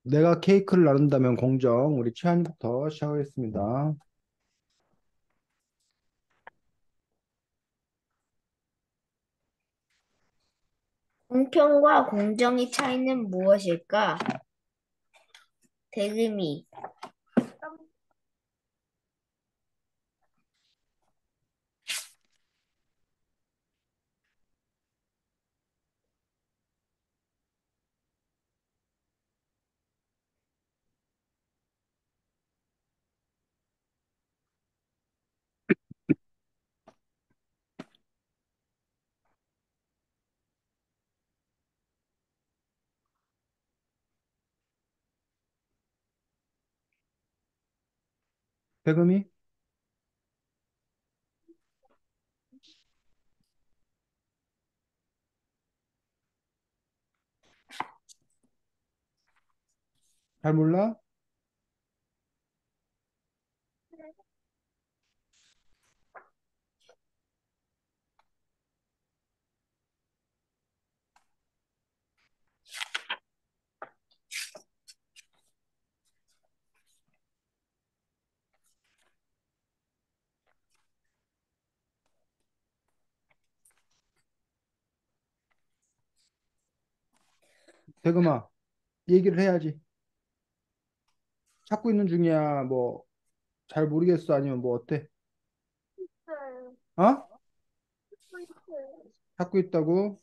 내가 케이크를 나눈다면 공정, 우리 최한이부터 시작하겠습니다. 공평과 공정의 차이는 무엇일까? 대금이. 배금이 잘 몰라? 배금아, 얘기를 해야지. 찾고 있는 중이야. 뭐, 잘 모르겠어. 아니면 뭐 어때? 어? 찾고 있다고?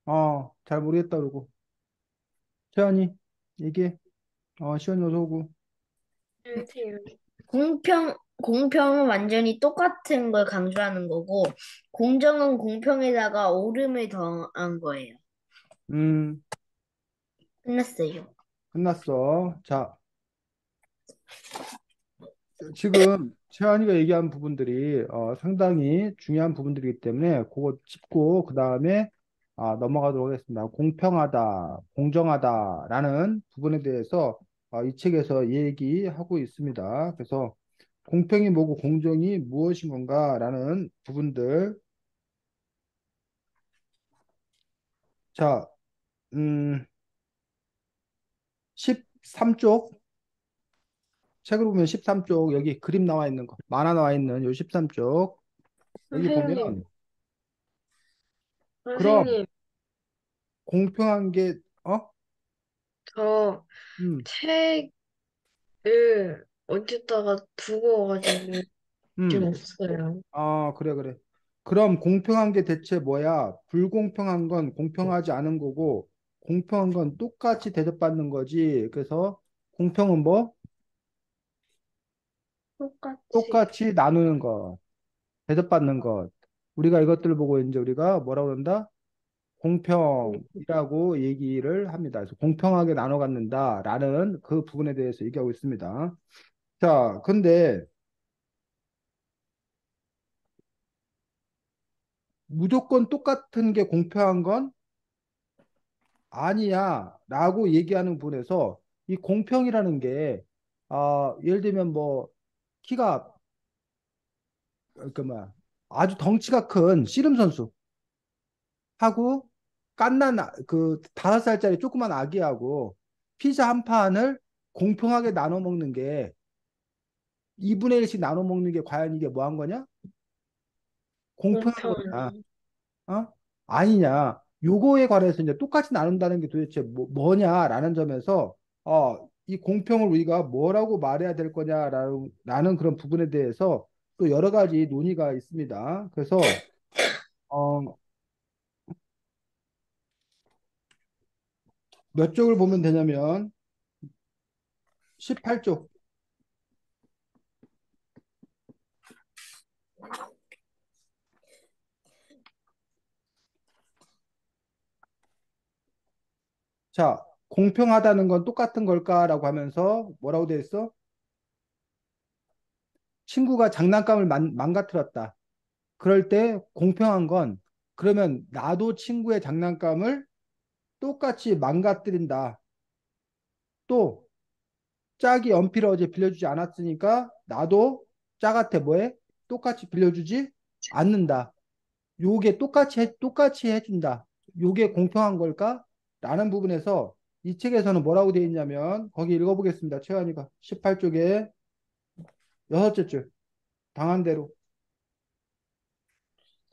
어? 잘 모르겠다 그러고. 최한이, 얘기해. 시원이 어서 오고. 공평은 완전히 똑같은 걸 강조하는 거고, 공정은 공평에다가 옳음을 더한 거예요. 음, 끝났어요. 끝났어. 자, 지금 채환이가 얘기한 부분들이 상당히 중요한 부분들이기 때문에 그거 짚고 그 다음에 넘어가도록 하겠습니다. 공평하다, 공정하다라는 부분에 대해서 이 책에서 얘기하고 있습니다. 그래서 공평이 뭐고 공정이 무엇인 건가라는 부분들. 자, 음, 13쪽 책을 보면 13쪽 여기 그림 나와 있는 거 만화 나와 있는 요 13쪽 여기 선생님, 보면 그럼 선생님, 공평한 게 저 음, 책을 어디다가 두고 와가지고 지금 음. 없어요. 그래, 그래. 그럼 공평한 게 대체 뭐야? 불공평한 건 공평하지 않은 거고, 공평한 건 똑같이 대접받는 거지. 그래서 공평은 뭐? 똑같이. 똑같이 나누는 것, 대접받는 것. 우리가 이것들을 보고 이제 우리가 뭐라고 그런다? 공평이라고 얘기를 합니다. 그래서 공평하게 나눠 갖는다라는 그 부분에 대해서 얘기하고 있습니다. 자, 근데 무조건 똑같은 게 공평한 건 아니야 라고 얘기하는 분에서 이 공평이라는 게 예를 들면 뭐 키가 그 뭐야 아주 덩치가 큰 씨름 선수하고 갓난 그 5살짜리 조그만 아기하고 피자 한 판을 공평하게 나눠 먹는 게 2분의 1씩 나눠 먹는 게 과연 이게 뭐 한 거냐? 공평한 공평. 거냐? 어? 아니냐. 요거에 관해서 이제 똑같이 나눈다는 게 도대체 뭐냐라는 점에서 이 공평을 우리가 뭐라고 말해야 될 거냐라는 그런 부분에 대해서 또 여러 가지 논의가 있습니다. 그래서 어, 몇 쪽을 보면 되냐면 18쪽. 자, 공평하다는 건 똑같은 걸까라고 하면서 뭐라고 돼 있어? 친구가 장난감을 망가뜨렸다. 그럴 때 공평한 건 그러면 나도 친구의 장난감을 똑같이 망가뜨린다. 또 짝이 연필을 어제 빌려주지 않았으니까 나도 짝한테 뭐해? 똑같이 빌려주지 않는다. 요게 똑같이 해준다. 요게 공평한 걸까? 라는 부분에서 이 책에서는 뭐라고 되어 있냐면 거기 읽어보겠습니다. 최환이가 18쪽에 여섯째 줄 당한 대로.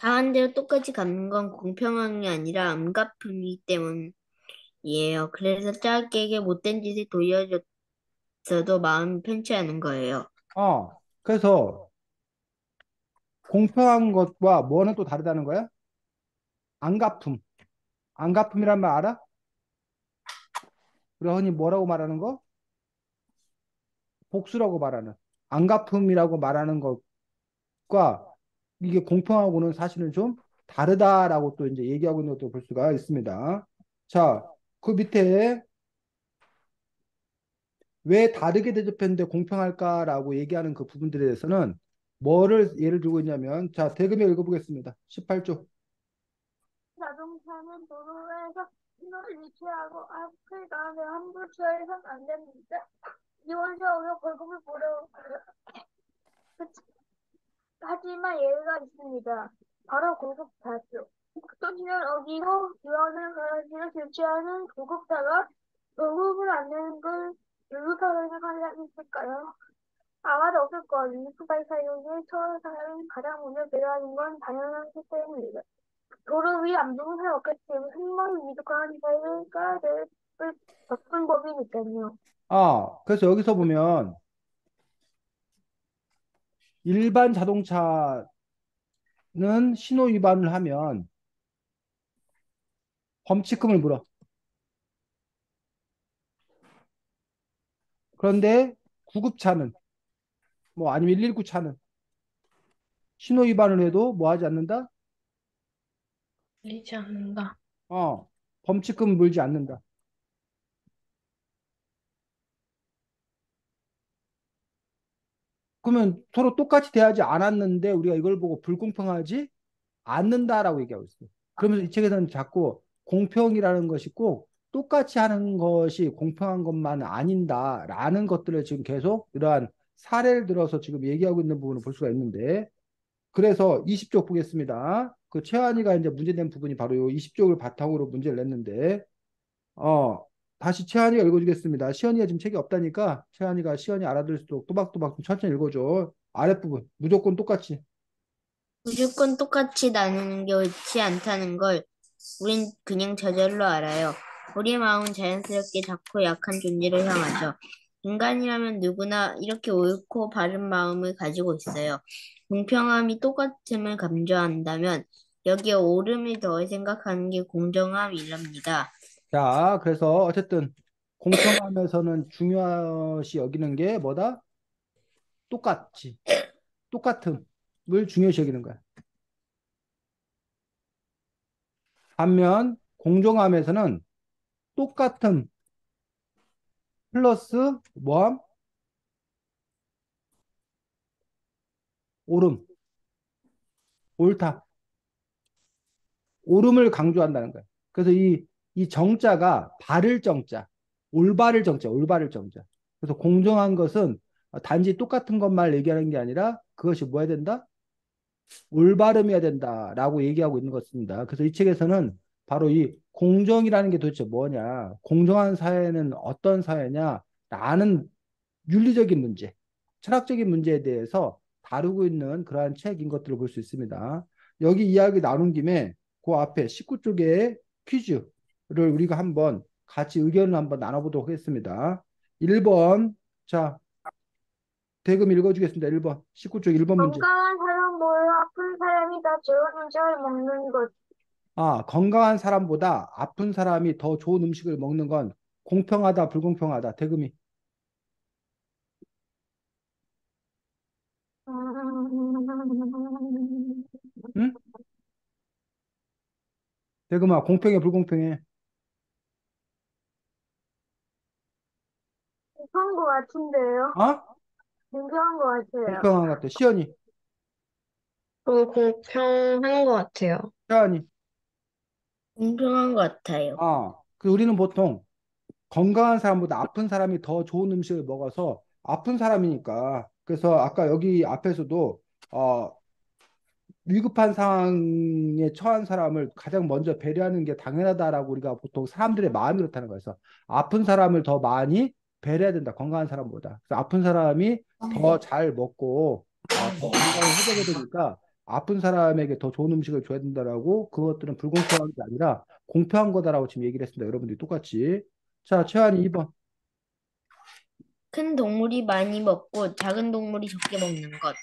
당한 대로 똑같이 갚는 건 공평한 게 아니라 암갚음이기 때문이에요. 그래서 짝에게 못된 짓을 돌려줬어도 마음이 편치 않은 거예요. 그래서 공평한 것과 뭐는 또 다르다는 거야? 안갚음. 안갚음이란 말 알아? 우리 흔히 뭐라고 말하는 거? 복수라고 말하는. 안갚음이라고 말하는 것과 이게 공평하고는 사실은 좀 다르다라고 또 이제 얘기하고 있는 것도 볼 수가 있습니다. 자, 그 밑에 왜 다르게 대접했는데 공평할까라고 얘기하는 그 부분들에 대해서는 뭐를 예를 들고 있냐면, 자, 대금에 읽어보겠습니다. 18조. 자동차는 도로에서 신호를 위치하고 앞을 가면 함부로 주차해서는 안 됩니다. 이원시와 오늘 벌금을 물어 하지만 예외가 있습니다. 바로 고속차죠. 속도시를 어기고 유한한 가라지를 교체하는 구급차가 벌금을 안 내는 걸 의무사로 생각하는 사람이 있을까요? 아마도 없을 거예요. 오토바이 사용에 처한 사람이 가장 먼저 배려하는 건 당연한 것 때문입니다. 도로 위 안전을 없기 때문에 승무원이 위독한 사회를 깔아낼 접근 법이니까요. 그래서 여기서 보면 일반 자동차는 신호 위반을 하면 범칙금을 물어. 그런데 구급차는 뭐 아니면 119 차는 신호 위반을 해도 뭐 하지 않는다? 밀리지 않는다. 범칙금 물지 않는다. 그러면 서로 똑같이 대하지 않았는데 우리가 이걸 보고 불공평하지 않는다라고 얘기하고 있어요. 그러면서 이 책에서는 자꾸 공평이라는 것이 꼭 똑같이 하는 것이 공평한 것만 아닌다라는 것들을 지금 계속 이러한 사례를 들어서 지금 얘기하고 있는 부분을 볼 수가 있는데, 그래서 20쪽 보겠습니다. 그 최한이가 이제 문제된 부분이 바로 이 20쪽을 바탕으로 문제를 냈는데, 어, 다시 최한이가 읽어주겠습니다. 시연이가 지금 책이 없다니까 최한이가 시연이 알아들을 수 있도록 또박또박 좀 천천히 읽어줘. 아랫부분 무조건 똑같이. 무조건 똑같이 나누는 게 옳지 않다는 걸 우린 그냥 저절로 알아요. 우리의 마음은 자연스럽게 작고 약한 존재를 향하죠. 인간이라면 누구나 이렇게 옳고 바른 마음을 가지고 있어요. 공평함이 똑같음을 강조한다면 여기에 옳음을 더해 생각하는 게 공정함이랍니다. 자, 그래서 어쨌든 공평함에서는 중요시 여기는 게 뭐다? 똑같이. 똑같음을 중요시 여기는 거야. 반면 공정함에서는 똑같음 플러스 뭐함? 옳음, 옳다. 옳음을 강조한다는 거야. 그래서 이 정자가 바를 정자, 올바를 정자, 올바를 정자. 그래서 공정한 것은 단지 똑같은 것만 얘기하는 게 아니라 그것이 뭐 해야 된다? 올바름해야 된다라고 얘기하고 있는 것 같습니다. 그래서 이 책에서는 바로 이 공정이라는 게 도대체 뭐냐, 공정한 사회는 어떤 사회냐라는 윤리적인 문제, 철학적인 문제에 대해서 다루고 있는 그러한 책인 것들을 볼 수 있습니다. 여기 이야기 나눈 김에 그 앞에 19쪽의 퀴즈를 우리가 한번 같이 의견을 한번 나눠보도록 하겠습니다. 1번, 자, 대금 읽어주겠습니다. 1번, 19쪽 1번 문제. 건강한 사람보다 아픈 사람이 더 좋은 음식을 먹는 것. 건강한 사람보다 아픈 사람이 더 좋은 음식을 먹는 건 공평하다, 불공평하다. 대금이. 응? 대금아, 공평해, 불공평해? 공평한 것 같은데요. 어? 공평한 것 같아요. 공평한 것 같아. 시연이. 공평한 것 같아요. 채원이. 공평한 것 같아요. 그 우리는 보통 건강한 사람보다 아픈 사람이 더 좋은 음식을 먹어서 아픈 사람이니까. 그래서 아까 여기 앞에서도 어, 위급한 상황에 처한 사람을 가장 먼저 배려하는 게 당연하다라고 우리가 보통 사람들의 마음이 그렇다는 거여서 아픈 사람을 더 많이 배려해야 된다. 건강한 사람보다. 그래서 아픈 사람이 더 잘 먹고 더 건강을 회복해야 되니까 아픈 사람에게 더 좋은 음식을 줘야 된다라고 그것들은 불공평한 게 아니라 공평한 거다라고 지금 얘기를 했습니다. 여러분들이 똑같이. 자, 최한이 2번. 큰 동물이 많이 먹고 작은 동물이 적게 먹는 것.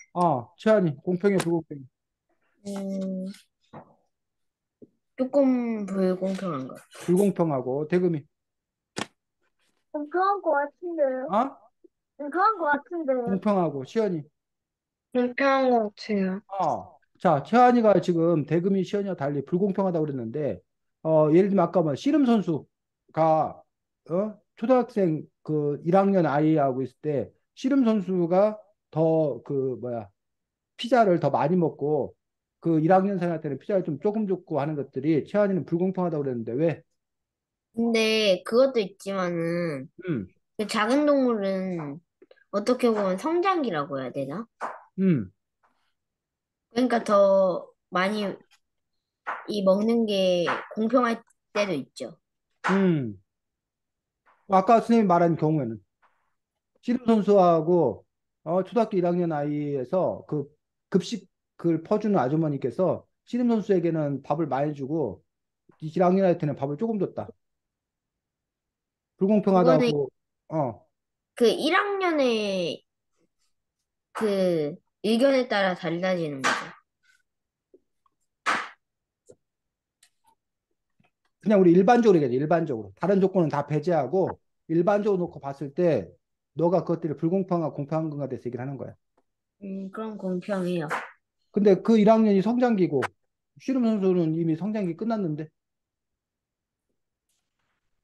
최한이 공평해 불공평해. 음, 조금 불공평한 것. 불공평하고 대금이. 공평한 것 같은데요. 어? 공평한 것 같은데요. 공평하고 시연이. 공평한 것 같아요. 자, 최한이가 지금 대금이 시연이와 달리 불공평하다고 그랬는데, 예를 들면 아까 뭐 씨름 선수가 초등학생 그 1학년 아이하고 있을 때 씨름 선수가 더 그 뭐야 피자를 더 많이 먹고 그 1학년생한테는 피자를 좀 조금 줬고 하는 것들이 최한이는 불공평하다고 그랬는데 왜? 근데 그것도 있지만은 음, 그 작은 동물은 어떻게 보면 성장기라고 해야 되나? 음, 그러니까 더 많이 이 먹는 게 공평할 때도 있죠. 음. 아까 선생님이 말한 경우에는 씨름 선수하고 초등학교 1학년 아이에서 그 급식을 퍼주는 아주머니께서 씨름 선수에게는 밥을 많이 주고 이 1학년 아이한테는 밥을 조금 줬다. 그거는 불공평하다고. 어, 그 1학년의 그 의견에 따라 달라지는 거죠. 그냥 우리 일반적으로 얘기하자. 일반적으로 다른 조건은 다 배제하고 일반적으로 놓고 봤을 때 너가 그것들이 불공평하고 공평한 건가 대해서 얘기를 하는 거야. 그럼 공평해요. 근데 그 1학년이 성장기고 씨름 선수는 이미 성장기 끝났는데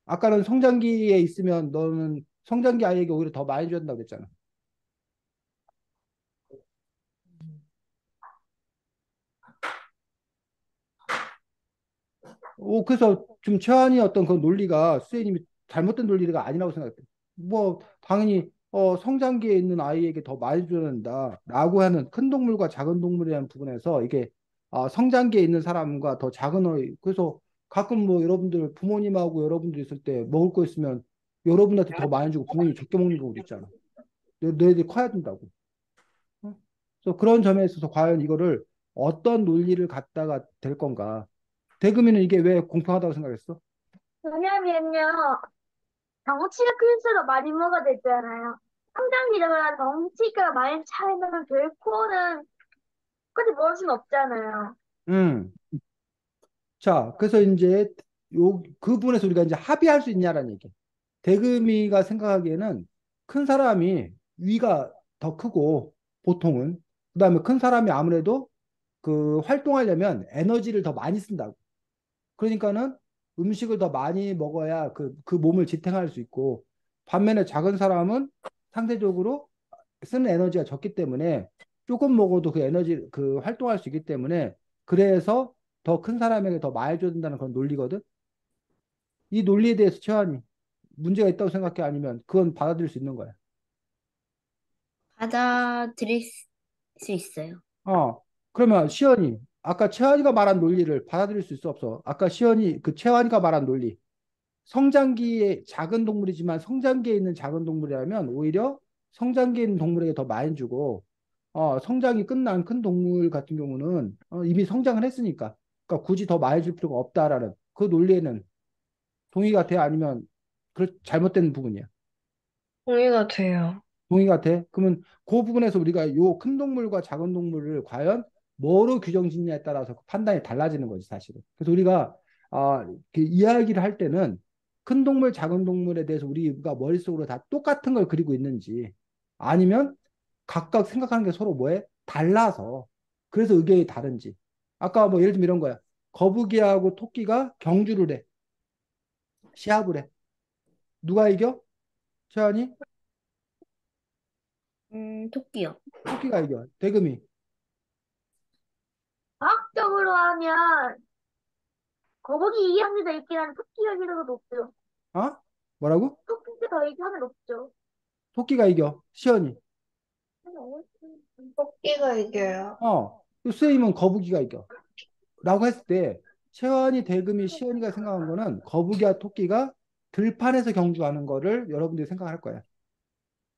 아까는 성장기에 있으면 너는 성장기 아이에게 오히려 더 많이 줘야 된다고 그랬잖아. 그래서 지금 최한이 어떤 그 논리가 수혜님이 잘못된 논리가 아니라고 생각해. 뭐 당연히 성장기에 있는 아이에게 더 많이 줘야 된다라고 하는 큰 동물과 작은 동물이라는 부분에서 이게 성장기에 있는 사람과 더 작은 아이 그래서 가끔 뭐 여러분들 부모님하고 여러분들 있을 때 먹을 거 있으면 여러분한테 더 많이 주고 부모님 적게 먹는 경우도 있잖아. 너희들이 커야 된다고. 어? 그래서 그런 점에 있어서 과연 이거를 어떤 논리를 갖다가 될 건가? 대금이는 이게 왜 공평하다고 생각했어? 왜냐면요, 덩치가 클수록 많이 먹어야 되잖아요. 성장기라면 덩치가 많이 차이면 결코는 끝까지 먹을 수는 없잖아요. 음. 자, 그래서 이제 그 부분에서 우리가 이제 합의할 수 있냐라는 얘기. 대금이가 생각하기에는 큰 사람이 위가 더 크고 보통은 그다음에 큰 사람이 아무래도 그 활동하려면 에너지를 더 많이 쓴다고. 그러니까는 음식을 더 많이 먹어야 그 몸을 지탱할 수 있고 반면에 작은 사람은 상대적으로 쓰는 에너지가 적기 때문에 조금 먹어도 그 에너지 그 활동할 수 있기 때문에 그래서 더 큰 사람에게 더 많이 줘야 된다는 그런 논리거든. 이 논리에 대해서 최환이 문제가 있다고 생각해 아니면 그건 받아들일 수 있는 거야. 받아들일 수 있어요. 그러면 시연이 아까 최환이가 말한 논리를 받아들일 수 있어 없어? 아까 시연이 그 최환이가 말한 논리 성장기에 작은 동물이지만 성장기에 있는 작은 동물이라면 오히려 성장기에 있는 동물에게 더 많이 주고 성장이 끝난 큰 동물 같은 경우는 이미 성장을 했으니까 그러니까 굳이 더 많이 줄 필요가 없다라는 그 논리에는 동의가 돼 아니면 잘못된 부분이야. 동의가 돼요. 동의가 돼? 그러면 그 부분에서 우리가 요 큰 동물과 작은 동물을 과연 뭐로 규정 짓냐에 따라서 그 판단이 달라지는 거지 사실은. 그래서 우리가 그 이야기를 할 때는 큰 동물, 작은 동물에 대해서 우리가 머릿속으로 다 똑같은 걸 그리고 있는지 아니면 각각 생각하는 게 서로 뭐에 달라서 그래서 의견이 다른지. 아까 뭐 예를 들면 이런 거야. 거북이하고 토끼가 경주를 해. 시합을 해. 누가 이겨? 최한이? 토끼요. 토끼가 이겨. 대금이. 비교하면 거북이 이기 확률이 더 있긴 한데 토끼 이기가 높죠. 어? 뭐라고? 토끼가 더 이기 확률 높죠. 토끼가 이겨. 시연이. 토끼가 이겨요. 또 선생님은 거북이가 이겨. 라고 했을 때 채원이, 대금이, 시연이가 생각한 거는 거북이와 토끼가 들판에서 경주하는 거를 여러분들이 생각할 거야.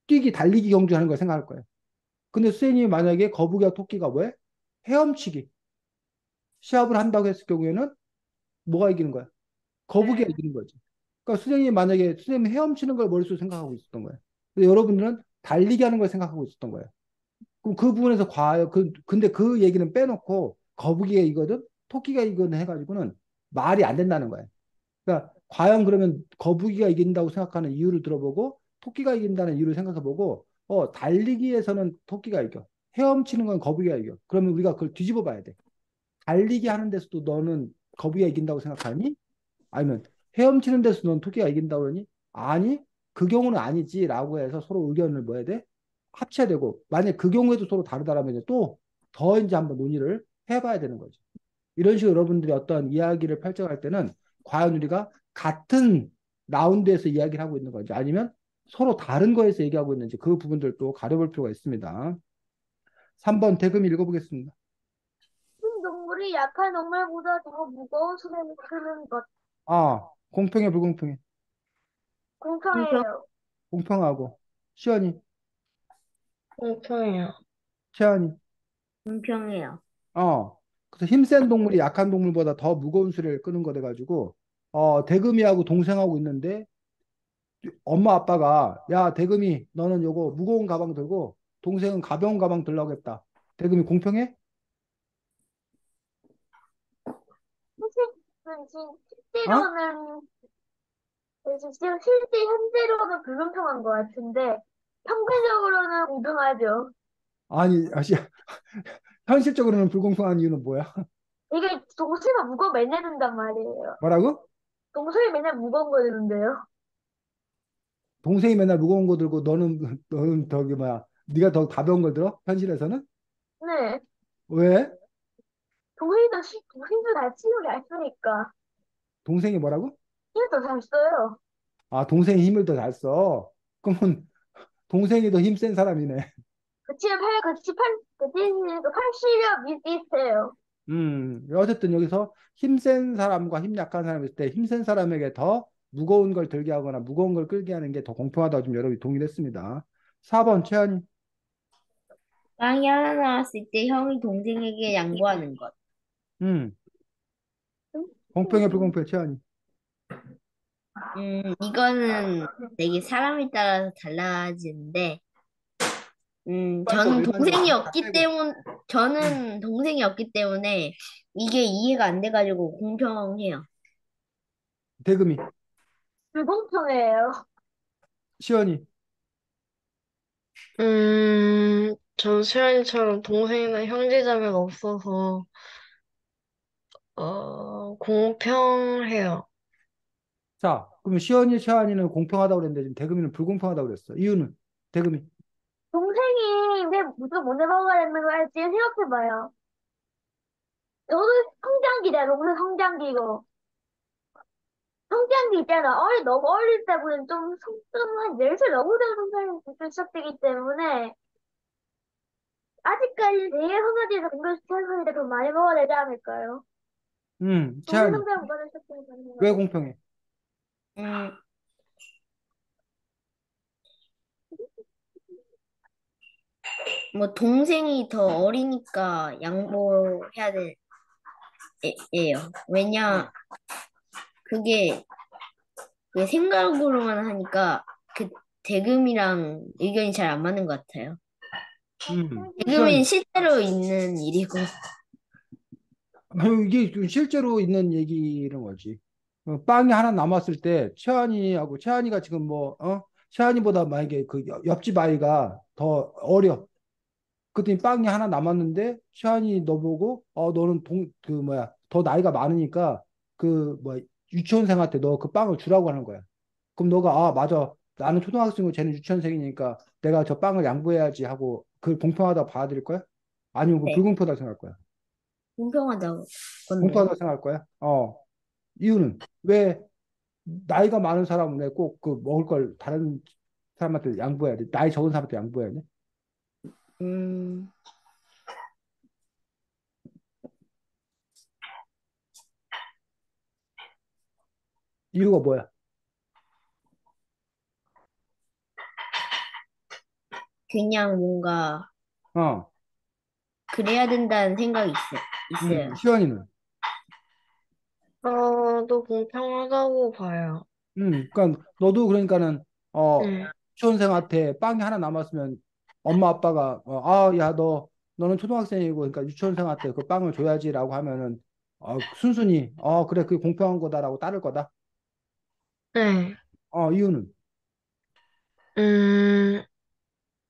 뛰기, 달리기 경주하는 걸 생각할 거야. 근데 선생님이 만약에 거북이와 토끼가 왜? 헤엄치기. 시합을 한다고 했을 경우에는 뭐가 이기는 거야? 거북이가 이기는 거지. 그러니까 선생님이 만약에 선생님이 헤엄치는 걸 머릿속에 생각하고 있었던 거야. 근데 여러분들은 달리기 하는 걸 생각하고 있었던 거야. 그럼 그 부분에서 근데 그 얘기는 빼놓고 거북이가 이거든, 토끼가 이거든 해가지고는 말이 안 된다는 거야. 그러니까 과연 그러면 거북이가 이긴다고 생각하는 이유를 들어보고 토끼가 이긴다는 이유를 생각해보고 달리기에서는 토끼가 이겨. 헤엄치는 건 거북이가 이겨. 그러면 우리가 그걸 뒤집어 봐야 돼. 달리기 하는 데서도 너는 거북이가 이긴다고 생각하니? 아니면 헤엄치는 데서 넌 토끼가 이긴다고 그러니? 아니, 그 경우는 아니지라고 해서 서로 의견을 뭐 해야 돼? 합쳐야 되고, 만약 그 경우에도 서로 다르다라면 이제 또 더 이제 한번 논의를 해봐야 되는 거죠. 이런 식으로 여러분들이 어떤 이야기를 펼쳐갈 때는 과연 우리가 같은 라운드에서 이야기를 하고 있는 건지 아니면 서로 다른 거에서 얘기하고 있는지 그 부분들도 가려볼 필요가 있습니다. 3번 대금 읽어보겠습니다. 큰 동물이 약한 동물보다 더 무거운 수레를 끄는 것. 공평해, 불공평해? 공평, 공평해요. 공평하고. 시연이, 공평해요. 채연이. 공평해요. 그래서 힘센 동물이 약한 동물보다 더 무거운 수레를 끄는 거 돼가지고, 대금이하고 동생하고 있는데, 엄마 아빠가, 야, 대금이, 너는 요거 무거운 가방 들고, 동생은 가벼운 가방 들라고 했다. 대금이 공평해? 어? 실제로는, 실제 현재로는 불공평한 것 같은데, 평균적으로는 공평하죠. 아니, 현실적으로는 불공평한 이유는 뭐야? 이게 동시가 무거워 맨날 든단 말이에요. 뭐라고? 동생이 맨날 무거운 거 드는데요. 동생이 맨날 무거운 거 들고, 너는 저기, 뭐야, 네가 더 가벼운 걸 들어? 현실에서는? 네. 왜? 동생도 다 치고 잘 쓰니까. 동생이 뭐라고? 힘도 잘 써요. 동생이 힘을 더 잘 써. 그러면 동생이 더 힘센 사람이네. 같이 80이 비슷해요. 어쨌든 여기서 힘센 사람과 힘 약한 사람이 있을 때 힘센 사람에게 더 무거운 걸 들게 하거나 무거운 걸 끌게 하는 게 더 공평하다고 좀 여러분이 동의를 했습니다. 4번 최한이. 빵이 하나 나왔을 때 형이 동생에게 양보하는 것. 음, 공평해 불공평해 최한이. 이거는 되게 사람에 따라서 달라지는데, 일반적으로 일반적으로 다 빼고. 저는 동생이 없기 때문에 이게 이해가 안 돼가지고 공평해요. 대금이. 불공평해요. 시연이. 전 수연이처럼 동생이나 형제자매가 없어서, 공평해요. 자, 그러면 시연이 최한이는 공평하다고 그랬는데 지금 대금이는 불공평하다고 그랬어. 이유는 대금이. 동생이 왜 무슨 못 해먹어야 되는 거 알지? 생각해봐요. 너도 성장기다, 너무 성장기고. 성장기 있잖아. 너무 어릴 때보다는 한 10살 넘은 데 성장이 시작되기 때문에, 아직까지 되게 성장기에서 공격시켜서 더 많이 먹어야 되지 않을까요? 동생 최한이. 성장보다는 시작되는 거 왜 같아요. 공평해? 음, 뭐 동생이 더 어리니까 양보해야 돼요. 왜냐 그게 그 생각으로만 하니까 그 대금이랑 의견이 잘 안 맞는 것 같아요. 대금은 시연이. 실제로 있는 일이고. 이게 좀 실제로 있는 얘기는 거지. 빵이 하나 남았을 때 최한이가 지금 최한이보다 만약에 그 옆집 아이가 더 어려. 그랬더니 빵이 하나 남았는데 최한이 너 보고 너는 그 뭐야 더 나이가 많으니까 그 뭐 유치원생한테 너 그 빵을 주라고 하는 거야. 그럼 너가 맞아, 나는 초등학생이고 쟤는 유치원생이니까 내가 저 빵을 양보해야지 하고 그걸 공평하다고 받아들일 거야? 아니면 그 네. 불공평하다고 생각할 거야? 공평하다고 건데. 공평하다고 생각할 거야? 이유는 왜 나이가 많은 사람은 왜 꼭 그 먹을 걸 다른 사람한테 양보해야 돼? 나이 적은 사람한테 양보해야 돼? 음, 이유가 뭐야? 그냥 뭔가 어, 그래야 된다는 생각이 있어요. 시연이는. 저도 공평하다고 봐요. 그러니까 너도 그러니까는 어 네. 유치원생한테 빵이 하나 남았으면 엄마 아빠가 야 너는 초등학생이고 그러니까 유치원생한테 그 빵을 줘야지라고 하면은 순순히 그래 그게 공평한 거다라고 따를 거다. 네. 이유는 음,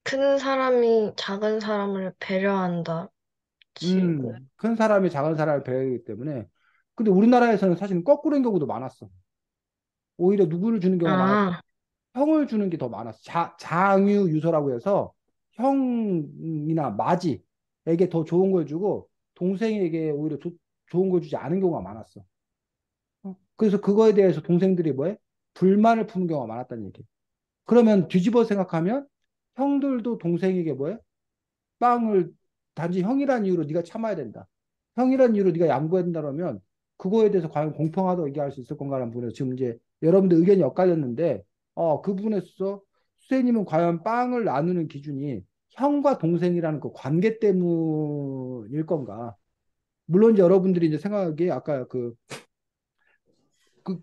큰 사람이 작은 사람을 배려한다 치고. 큰 사람이 작은 사람을 배려하기 때문에 근데 우리나라에서는 사실은 거꾸로인 경우도 많았어. 오히려 누구를 주는 경우가 많았어. 아, 형을 주는 게 더 많았어. 장유 유서라고 해서 형이나 마지에게 더 좋은 걸 주고 동생에게 오히려 좋은 걸 주지 않은 경우가 많았어. 그래서 그거에 대해서 동생들이 뭐해? 불만을 푸는 경우가 많았다는 얘기. 그러면 뒤집어 생각하면 형들도 동생에게 뭐해? 빵을 단지 형이란 이유로 네가 참아야 된다. 형이란 이유로 네가 양보해야 된다 그러면 그거에 대해서 과연 공평하다고 얘기할 수 있을 건가라는 부분에서 지금 이제 여러분들 의견이 엇갈렸는데 그 부분에서 수세님은 과연 빵을 나누는 기준이 형과 동생이라는 그 관계 때문일 건가? 물론 이제 여러분들이 이제 생각하기에 아까 그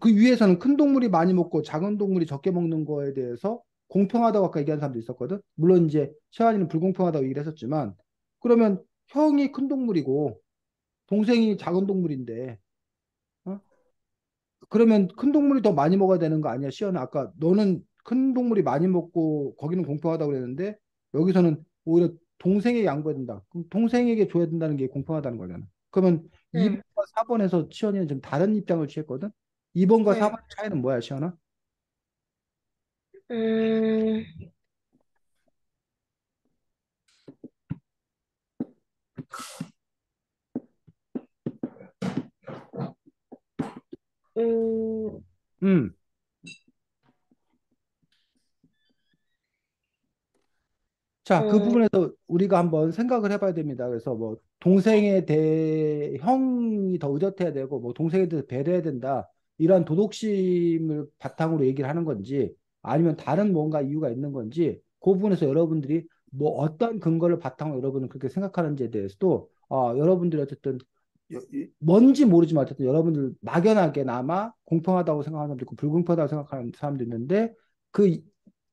위에서는 큰 동물이 많이 먹고 작은 동물이 적게 먹는 거에 대해서 공평하다고 아까 얘기한 사람도 있었거든. 물론 이제 시환이는 불공평하다고 얘기를 했었지만 그러면 형이 큰 동물이고 동생이 작은 동물인데 어? 그러면 큰 동물이 더 많이 먹어야 되는 거 아니야? 시연아 아까 너는 큰 동물이 많이 먹고 거기는 공평하다고 그랬는데 여기서는 오히려 동생에게 양보해야 된다. 그럼 동생에게 줘야 된다는 게 공평하다는 거잖아. 그러면 응, 2번과 4번에서 시연이는 좀 다른 입장을 취했거든. 2번과 응. 4번의 차이는 뭐야, 시연아? 음, 음, 음. 자, 그 음, 부분에서 우리가 한번 생각을 해봐야 됩니다. 그래서 뭐 동생에 대해 형이 더 의젓해야 되고 뭐 동생에 대해서 배려해야 된다. 이런 도덕심을 바탕으로 얘기를 하는 건지 아니면 다른 뭔가 이유가 있는 건지 그 부분에서 여러분들이 뭐 어떤 근거를 바탕으로 여러분은 그렇게 생각하는지에 대해서도 여러분들이 어쨌든 뭔지 모르지만 어쨌든 여러분들 막연하게나마 공평하다고 생각하는 사람도 있고 불공평하다고 생각하는 사람도 있는데 그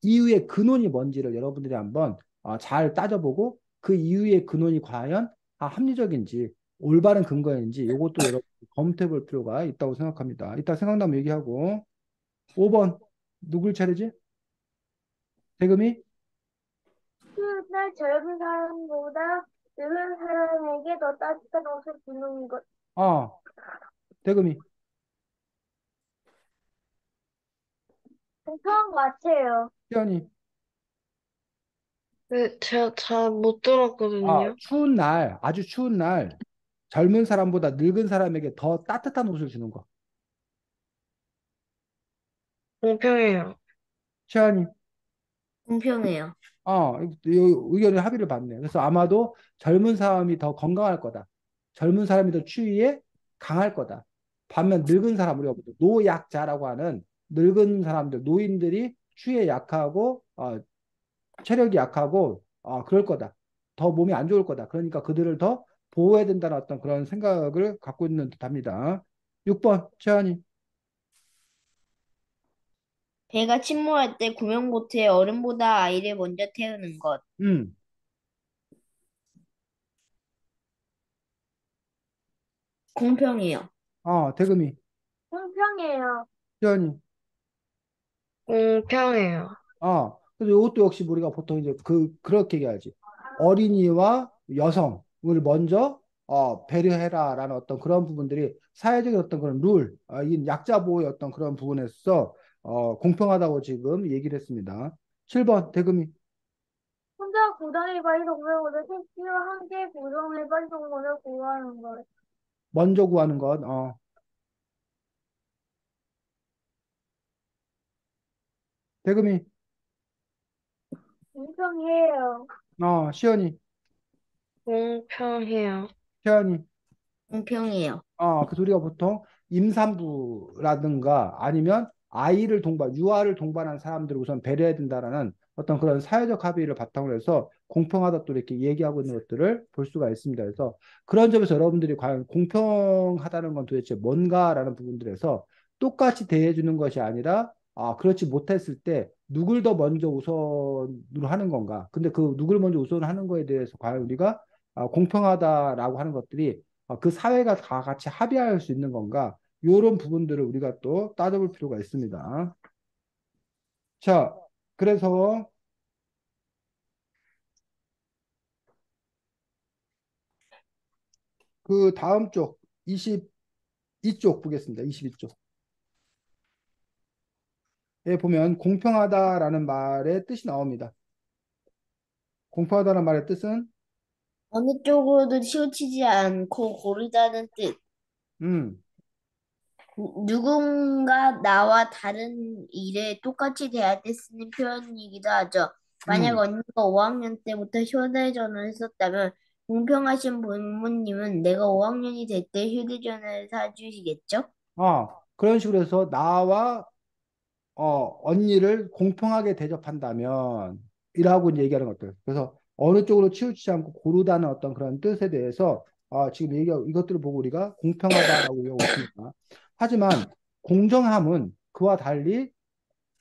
이유의 근원이 뭔지를 여러분들이 한번 잘 따져보고 그 이유의 근원이 과연 합리적인지 올바른 근거인지 이것도 여러분 검토해 볼 필요가 있다고 생각합니다. 이따 생각나면 얘기하고 5번 누굴 차례지? 대금이? 추운 날 젊은 사람보다 늙은 사람에게 더 따뜻한 옷을 주는 것. 아 대금이 공평한 것 같아요. 시연이 네, 제가 잘 못 들었거든요. 추운 날 아주 추운 날 젊은 사람보다 늙은 사람에게 더 따뜻한 옷을 주는 거. 공평해요. 시연이 공평해요. 의견의 합의를 봤네. 그래서 아마도 젊은 사람이 더 건강할 거다. 젊은 사람이 더 추위에 강할 거다. 반면 늙은 사람, 우리가 노약자라고 하는 늙은 사람들, 노인들이 추위에 약하고, 체력이 약하고, 그럴 거다. 더 몸이 안 좋을 거다. 그러니까 그들을 더 보호해야 된다는 어떤 그런 생각을 갖고 있는 듯합니다. 6번, 최한이. 배가 침몰할 때 구명보트에 어른보다 아이를 먼저 태우는 것. 음, 공평해요. 대금이. 공평해요. 최한이. 공평해요. 그래서 이것도 역시 우리가 보통 이제 그렇게 얘기하지. 어린이와 여성을 먼저 배려해라라는 어떤 그런 부분들이 사회적인 어떤 그런 룰, 이 약자 보호의 어떤 그런 부분에서 공평하다고 지금 얘기를 했습니다. 7번 대금이 혼자 고단위 바이 동물보다 택시와 함께 구성해 바이 동물을 구하는 것. 먼저 구하는 것. 대금이. 인정해요. 시연이. 공평해요. 태연이. 공평해요. 그래서 우리가 보통 임산부라든가 아니면 아이를 동반, 유아를 동반한 사람들을 우선 배려해야 된다라는 어떤 그런 사회적 합의를 바탕으로 해서 공평하다 또 이렇게 얘기하고 있는 것들을 볼 수가 있습니다. 그래서 그런 점에서 여러분들이 과연 공평하다는 건 도대체 뭔가라는 부분들에서 똑같이 대해주는 것이 아니라 그렇지 못했을 때 누굴 더 먼저 우선으로 하는 건가? 근데 그 누굴 먼저 우선하는 거에 대해서 과연 우리가 공평하다라고 하는 것들이 그 사회가 다 같이 합의할 수 있는 건가? 이런 부분들을 우리가 또 따져볼 필요가 있습니다. 자, 그래서 그 다음 쪽 22쪽 보겠습니다. 22쪽에 보면 공평하다라는 말의 뜻이 나옵니다. 공평하다는 말의 뜻은 어느 쪽으로도 치우치지 않고 고르다는 뜻. 음, 누군가 나와 다른 일에 똑같이 대할 때 쓰는 표현이기도 하죠. 만약 음. 언니가 5학년 때부터 휴대전화를 썼다면 공평하신 부모님은 내가 5학년이 될 때 휴대전화를 사주시겠죠? 그런 식으로 해서 나와 언니를 공평하게 대접한다면 이라고 이제 얘기하는 것들. 그래서 어느 쪽으로 치우치지 않고 고르다는 어떤 그런 뜻에 대해서 지금 얘기하고 이것들을 보고 우리가 공평하다라고 얘기하고 있습니다. 하지만 공정함은 그와 달리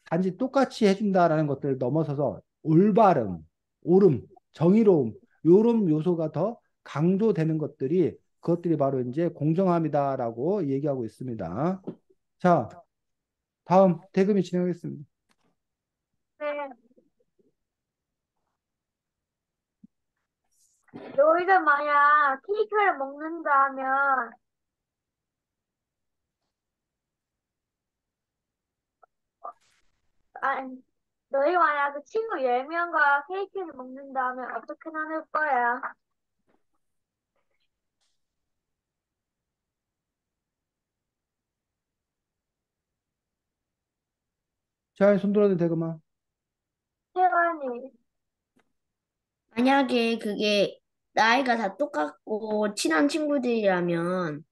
단지 똑같이 해준다라는 것들을 넘어서서 올바름, 옳음, 정의로움 요런 요소가 더 강조되는 것들이 그것들이 바로 이제 공정함이다라고 얘기하고 있습니다. 자, 다음 대금이 진행하겠습니다. 네. 너희가 만약 케이크를 먹는다면, 아니, 너희가 만약 그 친구 10명과 케이크를 먹는다면 어떻게 나눌 거야? 자, 손 들어도 되구만. 태환이. 만약에 그게 나이가 다 똑같고 친한 친구들이라면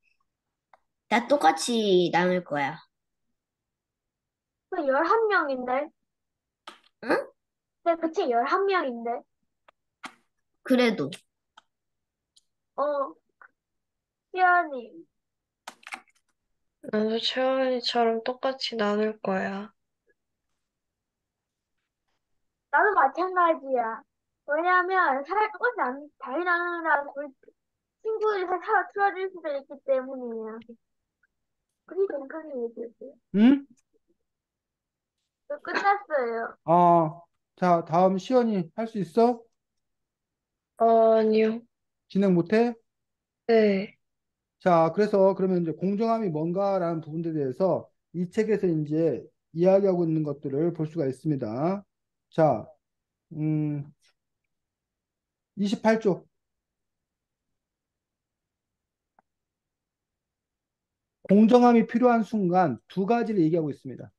다 똑같이 나눌 거야. 그 11명인데? 응? 네, 그치, 11명인데? 그래도. 어, 태환이. 나도 채원이처럼 똑같이 나눌 거야. 나도 마찬가지야. 왜냐하면 조금씩 다이 나누느라 우리 친구들이 다 틀어질 수도 있기 때문이야. 그게 정확하게 얘기했어요. 응? 끝났어요. 자, 다음 시연이 할 수 있어? 아니요. 진행 못해? 네. 자, 그래서 그러면 이제 공정함이 뭔가라는 부분들에 대해서 이 책에서 이제 이야기하고 있는 것들을 볼 수가 있습니다. 자, 음, 28쪽. 공정함이 필요한 순간 두 가지를 얘기하고 있습니다.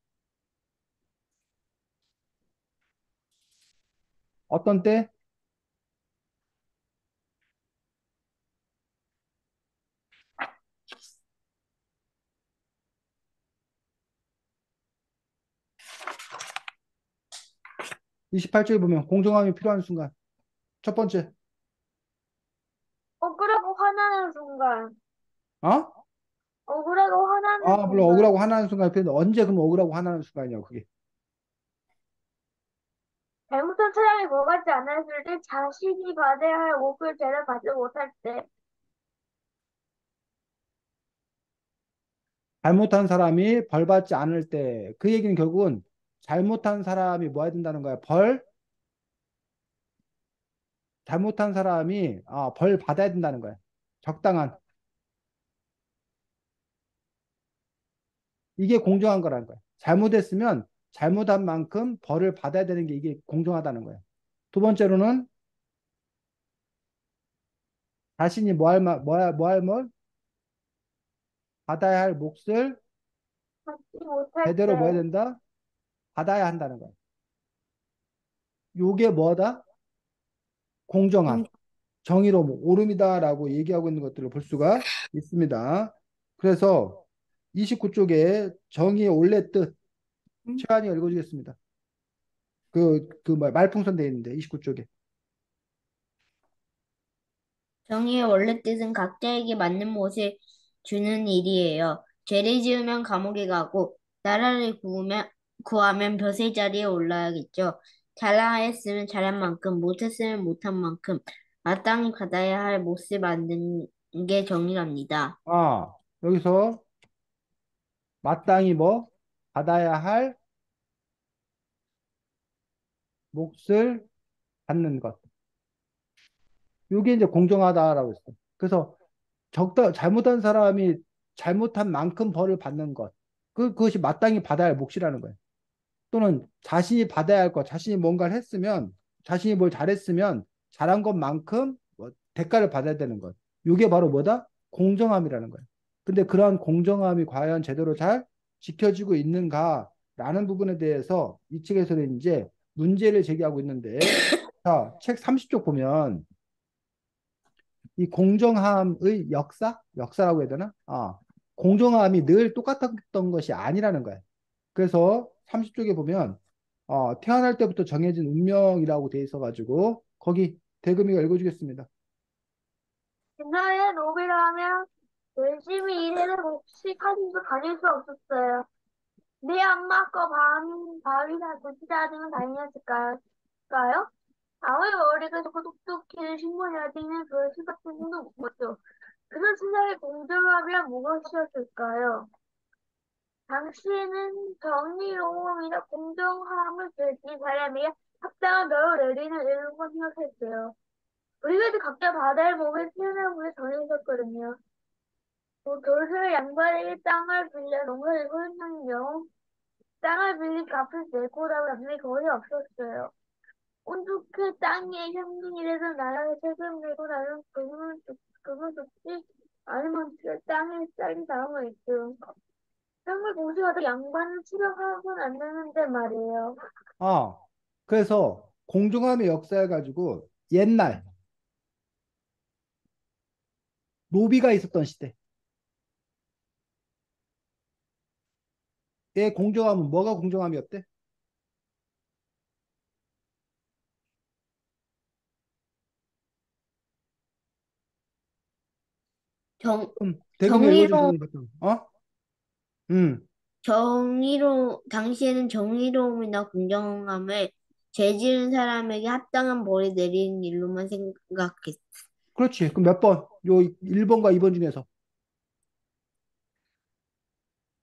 어떤 때? 28쪽에 보면 공정함이 필요한 순간. 첫 번째. 억울하고 화나는 순간. 어? 억울하고 화나는 물론 순간. 억울하고 화나는 순간이 필요한데 언제 그럼 억울하고 화나는 순간이냐고 그게. 잘못한 사람이 뭐 같지 않았을 때 자신이 받아야 할 목을 제대로 받지 못할 때. 잘못한 사람이 벌 받지 않을 때 그 얘기는 결국은 잘못한 사람이 뭐 해야 된다는 거야? 잘못한 사람이 벌 받아야 된다는 거야. 적당한. 이게 공정한 거라는 거야. 잘못했으면 잘못한 만큼 벌을 받아야 되는 게 이게 공정하다는 거야. 두 번째로는 자신이 받아야 할 몫을 받지 못할 제대로 뭐 해야 때, 된다? 받아야 한다는 거야. 요게 뭐다? 공정함, 공- 정의로움, 옳음이다라고 얘기하고 있는 것들을 볼 수가 있습니다. 그래서 29쪽에 정의의 원래 뜻, 최한이가 읽어주겠습니다. 말풍선 되어 있는데, 29쪽에. 정의의 원래 뜻은 각자에게 맞는 몫을 주는 일이에요. 죄를 지으면 감옥에 가고, 나라를 구하면 벼슬 자리에 올라야겠죠. 잘하였으면 잘한 만큼, 못했으면 못한 만큼, 마땅히 받아야 할 몫을 만든 게 정의랍니다. 아, 여기서 마땅히 뭐? 받아야 할 몫을 받는 것. 이게 이제 공정하다라고 했어. 그래서 잘못한 사람이 잘못한 만큼 벌을 받는 것. 그것이 마땅히 받아야 할 몫이라는 거예요. 또는 자신이 받아야 할 것, 자신이 뭔가를 했으면, 자신이 뭘 잘했으면 잘한 것만큼 뭐 대가를 받아야 되는 것. 이게 바로 뭐다? 공정함이라는 거예요. 근데 그러한 공정함이 과연 제대로 잘 지켜지고 있는가라는 부분에 대해서 이 책에서는 이제 문제를 제기하고 있는데, 자, 책 30쪽 보면 이 공정함의 역사라고 해야 되나? 공정함이 늘 똑같았던 것이 아니라는 거예요. 그래서 30쪽에 보면 태어날 때부터 정해진 운명이라고 돼 있어가지고 거기 대금이가 읽어주겠습니다. 옛날에 노비라면 열심히 일해서 곡식하면서 다닐 수 없었어요. 내 엄마 거 밥이 다 좋지 않으면 다녔을까요? 아무리 머리가 좋고 똑똑히 신분이 되는 그릇이 같은 힘도 못 봤죠. 그런 세상의 공정함이란 무엇이었을까요? 당시에는 정의로움이나 공정함을 즐긴 사람에게 합당한 벌을 내리는 일만 생각했어요. 우리가 각자 받아야 할 몸을 태어나고 정해졌거든요. 돌을 양반에게 땅을 빌려 농사를 짓는 경우 땅을 빌린 값을 내고라고 남는 거의 없었어요. 온두크 땅의 형님이라도 나라에 세금 내고 나면 그분 죽지 않으면 그 땅에 쌀이 당하고 있죠. 땅을 공시하다 양반을 추격하고는 안 되는데 말이에요. 아, 그래서 공정함의 역사해 가지고 옛날 노비가 있었던 시대의 공정함은 뭐가 공정함이었대? 정, 대금이 읽어줄 정의로, 테니 봤던. 음, 당시에는 정의로움이나 공정함을 죄 지은 사람에게 합당한 벌을 내리는 일로만 생각했어요. 그렇지. 그럼 몇 번? 요 1번과 2번 중에서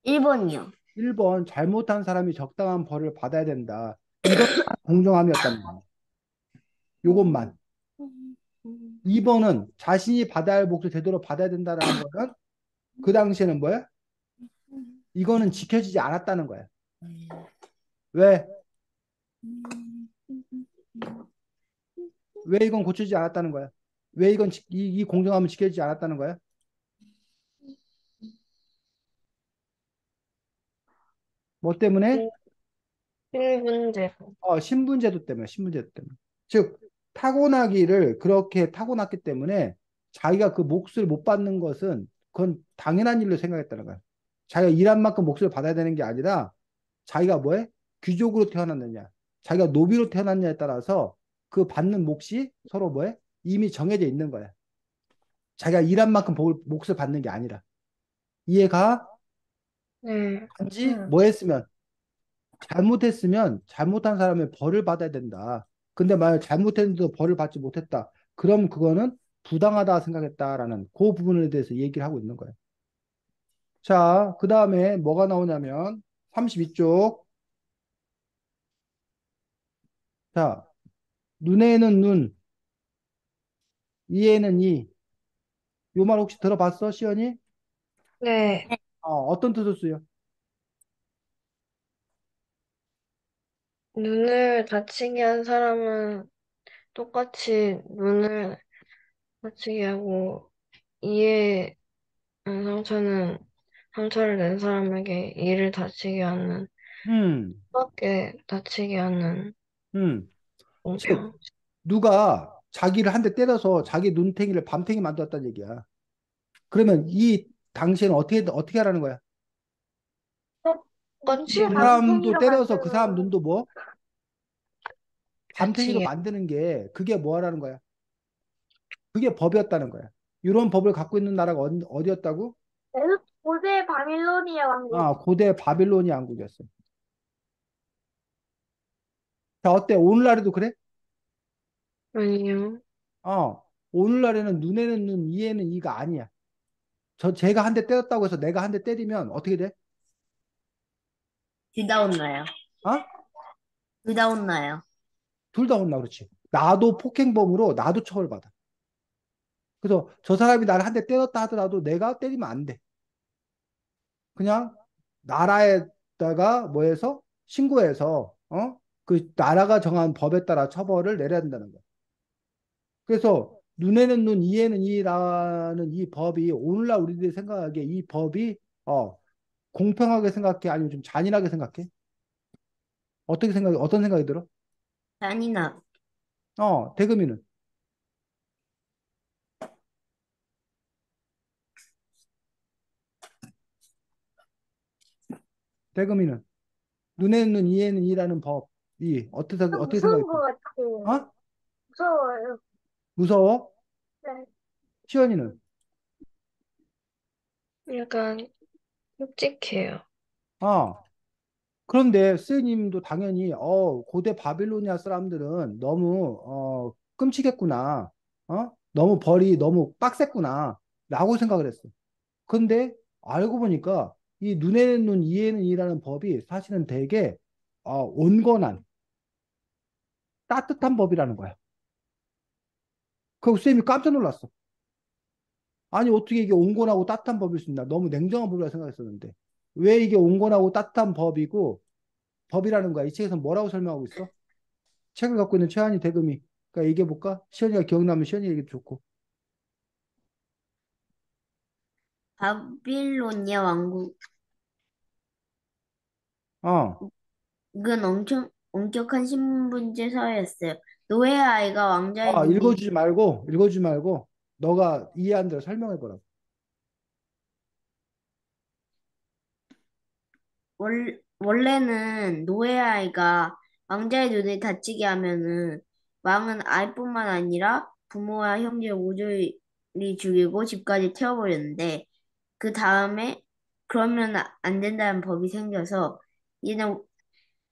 1번이요. 1번 잘못한 사람이 적당한 벌을 받아야 된다. 이것 공정함이었단 말이야. 요것만. 2번은 자신이 받아야 할 몫을 제대로 받아야 된다라는 거는 그 당시에는 뭐야? 이거는 지켜지지 않았다는 거야. 왜? 왜 이건 고쳐지지 않았다는 거야? 왜 이 공정함은 지켜지지 않았다는 거야? 뭐 때문에? 신분제로. 신분제도 때문에, 신분제도 때문에. 즉, 타고나기를 그렇게 타고났기 때문에 자기가 그 몫을 못 받는 것은 그건 당연한 일로 생각했다는 거야. 자기가 일한 만큼 몫을 받아야 되는 게 아니라 자기가 뭐해? 귀족으로 태어났느냐, 자기가 노비로 태어났냐에 따라서 그 받는 몫이 서로 뭐해? 이미 정해져 있는 거야. 자기가 일한 만큼 몫을 받는 게 아니라. 이해가? 네. 단지 뭐 했으면 잘못했으면 잘못한 사람의 벌을 받아야 된다. 근데 만약 잘못했는데도 벌을 받지 못했다. 그럼 그거는 부당하다 생각했다라는 그 부분에 대해서 얘기를 하고 있는 거예요. 자, 그 다음에 뭐가 나오냐면 32쪽. 자, 눈에는 눈, 이에는 이. 요 말 혹시 들어봤어, 시연이? 네. 어떤 뜻을 쓰여? 눈을 다치게 한 사람은 똑같이 눈을 다치게 하고, 이에 상처는, 상처를 낸 사람에게 이를 다치게 하는, 음, 밖에 다치게 하는 음. 즉, 공평. 누가 자기를 한 대 때려서 자기 눈탱이를 밤탱이 만들었다는 얘기야. 그러면 이 당시에는 어떻게 하라는 거야? 그 똑같이 눈을 사람도 밤탱이로 때려서 그 사람 만들어. 눈도 뭐? 밤탱이로 다치게, 만드는 게 그게 뭐 하라는 거야? 그게 법이었다는 거야. 이런 법을 갖고 있는 나라가 어디였다고? 고대 바빌로니아 왕국. 아, 고대 바빌로니 왕국이었어. 자, 어때? 오늘날에도 그래? 아니요. 오늘날에는 눈에는 눈, 이에는 이가 아니야. 제가 한 대 때렸다고 해서 내가 한 대 때리면 어떻게 돼? 둘 다 혼나요. 어? 둘 다 혼나요. 둘 다 혼나, 그렇지. 나도 폭행범으로 나도 처벌받아. 그래서 저 사람이 나를 한 대 때렸다 하더라도 내가 때리면 안 돼. 그냥 나라에다가 뭐 해서 신고해서 그 나라가 정한 법에 따라 처벌을 내려야 된다는 거야. 그래서 눈에는 눈, 이에는 이라는 이 법이 오늘날 우리들이 생각하기에 이 법이 공평하게 생각해? 아니면 좀 잔인하게 생각해? 어떻게 생각해? 어떤 생각이 들어? 잔인하. 대금이는 대금이는 눈에는 눈, 이에는 이라는 법이 좀 어떻게 생각이 무서운 것 들어? 같아요. 어? 무서워요. 무서워? 네. 시연이는? 약간 끔찍해요. 아, 그런데 스님도 당연히 고대 바빌로니아 사람들은 너무 끔찍했구나. 너무 벌이 너무 빡셌구나. 라고 생각을 했어. 근데 알고 보니까 이 눈에는 눈, 이에는 이라는 법이 사실은 되게 온건한 따뜻한 법이라는 거야. 그 쌤이 깜짝 놀랐어. 아니 어떻게 이게 온건하고 따뜻한 법일 수 있나? 너무 냉정한 법이라 생각했었는데 왜 이게 온건하고 따뜻한 법이고 법이라는 거야? 이 책에서 뭐라고 설명하고 있어? 책을 갖고 있는 최한이 대금이 그러니까 얘기해 볼까? 시연이가 기억나면 시연이 얘기 좋고. 바빌로니아 왕국은 어, 엄청 엄격한 신분제 사회였어요. 노예 아이가 왕자의 눈에 읽어주지 말고 너가 이해한 대로 설명해 보라고. 원래는 노예 아이가 왕자의 눈에 다치게 하면은 왕은 아이뿐만 아니라 부모와 형제 모조리 죽이고 집까지 태워버렸는데 그 다음에 그러면 안 된다는 법이 생겨서 이제는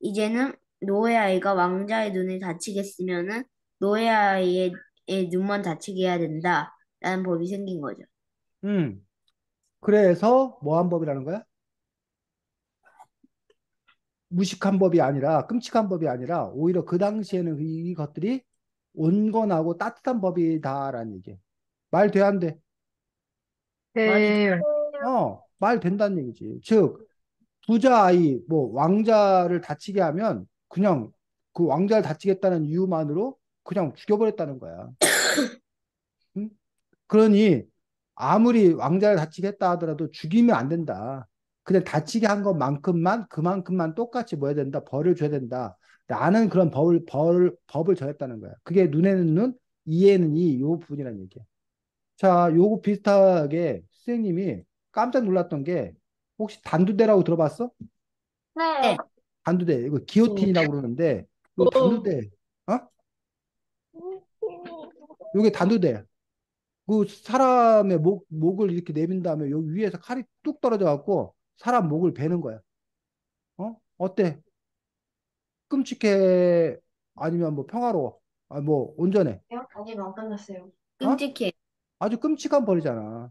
이제는 노예 아이가 왕자의 눈에 다치겠으면은 노예 아이의 눈만 다치게 해야 된다라는 법이 생긴 거죠. 음, 그래서 뭐한 법이라는 거야? 무식한 법이 아니라 끔찍한 법이 아니라 오히려 그 당시에는 이것들이 온건하고 따뜻한 법이다라는 얘기. 말 돼, 안 돼? 말이 네, 말 된다는 얘기지. 즉, 부자 아이, 뭐, 왕자를 다치게 하면 그냥 그 왕자를 다치겠다는 이유만으로 그냥 죽여버렸다는 거야. 응? 그러니 아무리 왕자를 다치게 했다 하더라도 죽이면 안 된다. 그냥 다치게 한 것만큼만 그만큼만 똑같이 뭐 해야 된다. 벌을 줘야 된다. 라는 그런 법을 정했다는 거야. 그게 눈에는 눈, 이에는 이, 요 부분이라는 얘기야. 자, 요거 비슷하게 선생님이 깜짝 놀랐던 게 혹시 단두대라고 들어봤어? 네. 네. 단두대. 이거 어, 기요틴이라고 그러는데 요 어, 단두대. 어? 요게 단두대. 그 사람의 목을 이렇게 내민 다음에 여기 위에서 칼이 뚝 떨어져 갖고 사람 목을 베는 거야. 어때? 끔찍해? 아니면 뭐 평화로워? 뭐 온전해? 아직 안 끝났어요. 어? 끔찍해. 아주 끔찍한 벌이잖아.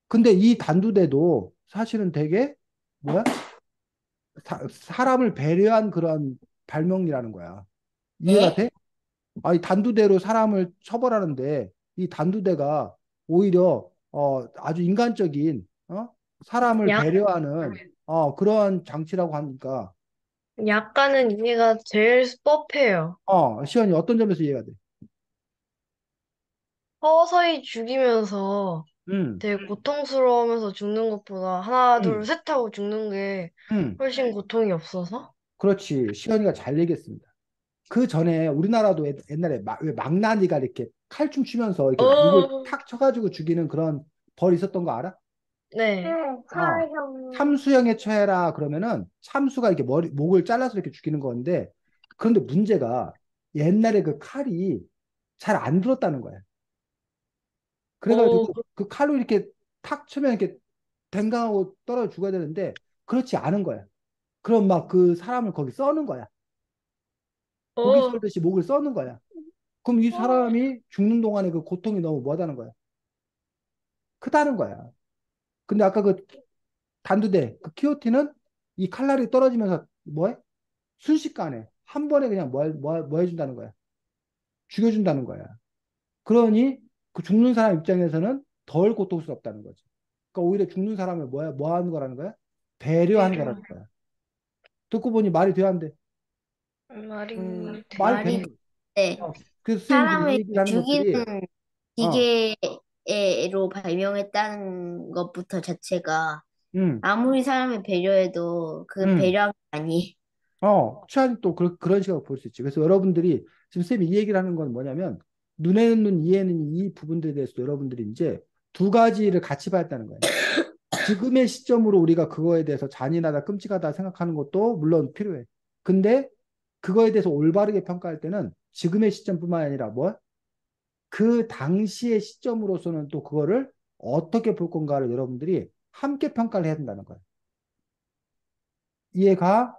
근데 이 단두대도 사실은 되게 뭐야? 사람을 배려한 그런 발명이라는 거야. 이해가 네? 돼? 아니 단두대로 사람을 처벌하는데 이 단두대가 오히려 아주 인간적인 사람을 약, 배려하는 그런 장치라고 하니까 약간은 이해가 제일 뻔해요. 시연이 어떤 점에서 이해가 돼? 서서히 죽이면서 음, 되게 고통스러우면서 죽는 것보다 하나, 둘, 음, 셋 하고 죽는 게 음. 훨씬 고통이 없어서? 그렇지. 시연이가 잘 얘기했습니다. 그 전에 우리나라도 옛날에 왜 망나니가 이렇게 칼춤 추면서 이렇게 목을 어, 탁 쳐가지고 죽이는 그런 벌 있었던 거 알아? 네, 네. 어. 사형이. 참수형에 처해라 그러면은 참수가 이렇게 목을 잘라서 이렇게 죽이는 건데 그런데 문제가 옛날에 그 칼이 잘 안 들었다는 거야. 어, 그래가지고 그 칼로 이렇게 탁 치면 이렇게 댕강하고 떨어져 죽어야 되는데 그렇지 않은 거야. 그럼 막 그 사람을 거기 써는 거야. 고기 어, 썰듯이 목을 써는 거야. 그럼 이 어, 사람이 죽는 동안에 그 고통이 너무 뭐하다는 거야. 크다는 거야. 근데 아까 그 단두대, 그 키오티는 이 칼날이 떨어지면서 뭐해? 순식간에 한 번에 그냥 뭐 해준다는 거야. 죽여준다는 거야. 그러니 그 죽는 사람 입장에서는 덜 고통스럽다는 거지. 그러니까 오히려 죽는 사람을 뭐 하는 거라는 거야? 배려하는 배려. 거라는 거야. 듣고 보니 말이 돼야 안 돼. 말이 말이 말이 되는 거야. 돼. 그래서 선생님들이 이 사람을 얘기를 하는 죽이는 것들이 어, 기계로 발명했다는 것부터 자체가 음, 아무리 사람을 배려해도 그 음. 배려가 아니. 취향이 또 그런 식으로 볼 수 있지. 그래서 여러분들이 지금 쌤이 이 얘기를 하는 건 뭐냐면 눈에는 눈, 이해는 이 부분들에 대해서 여러분들이 이제 두 가지를 같이 봐야겠다는 거예요. 지금의 시점으로 우리가 그거에 대해서 잔인하다, 끔찍하다 생각하는 것도 물론 필요해. 근데 그거에 대해서 올바르게 평가할 때는 지금의 시점뿐만 아니라 뭐? 그 당시의 시점으로서는 또 그거를 어떻게 볼 건가를 여러분들이 함께 평가를 해야 된다는 거예요. 이해가?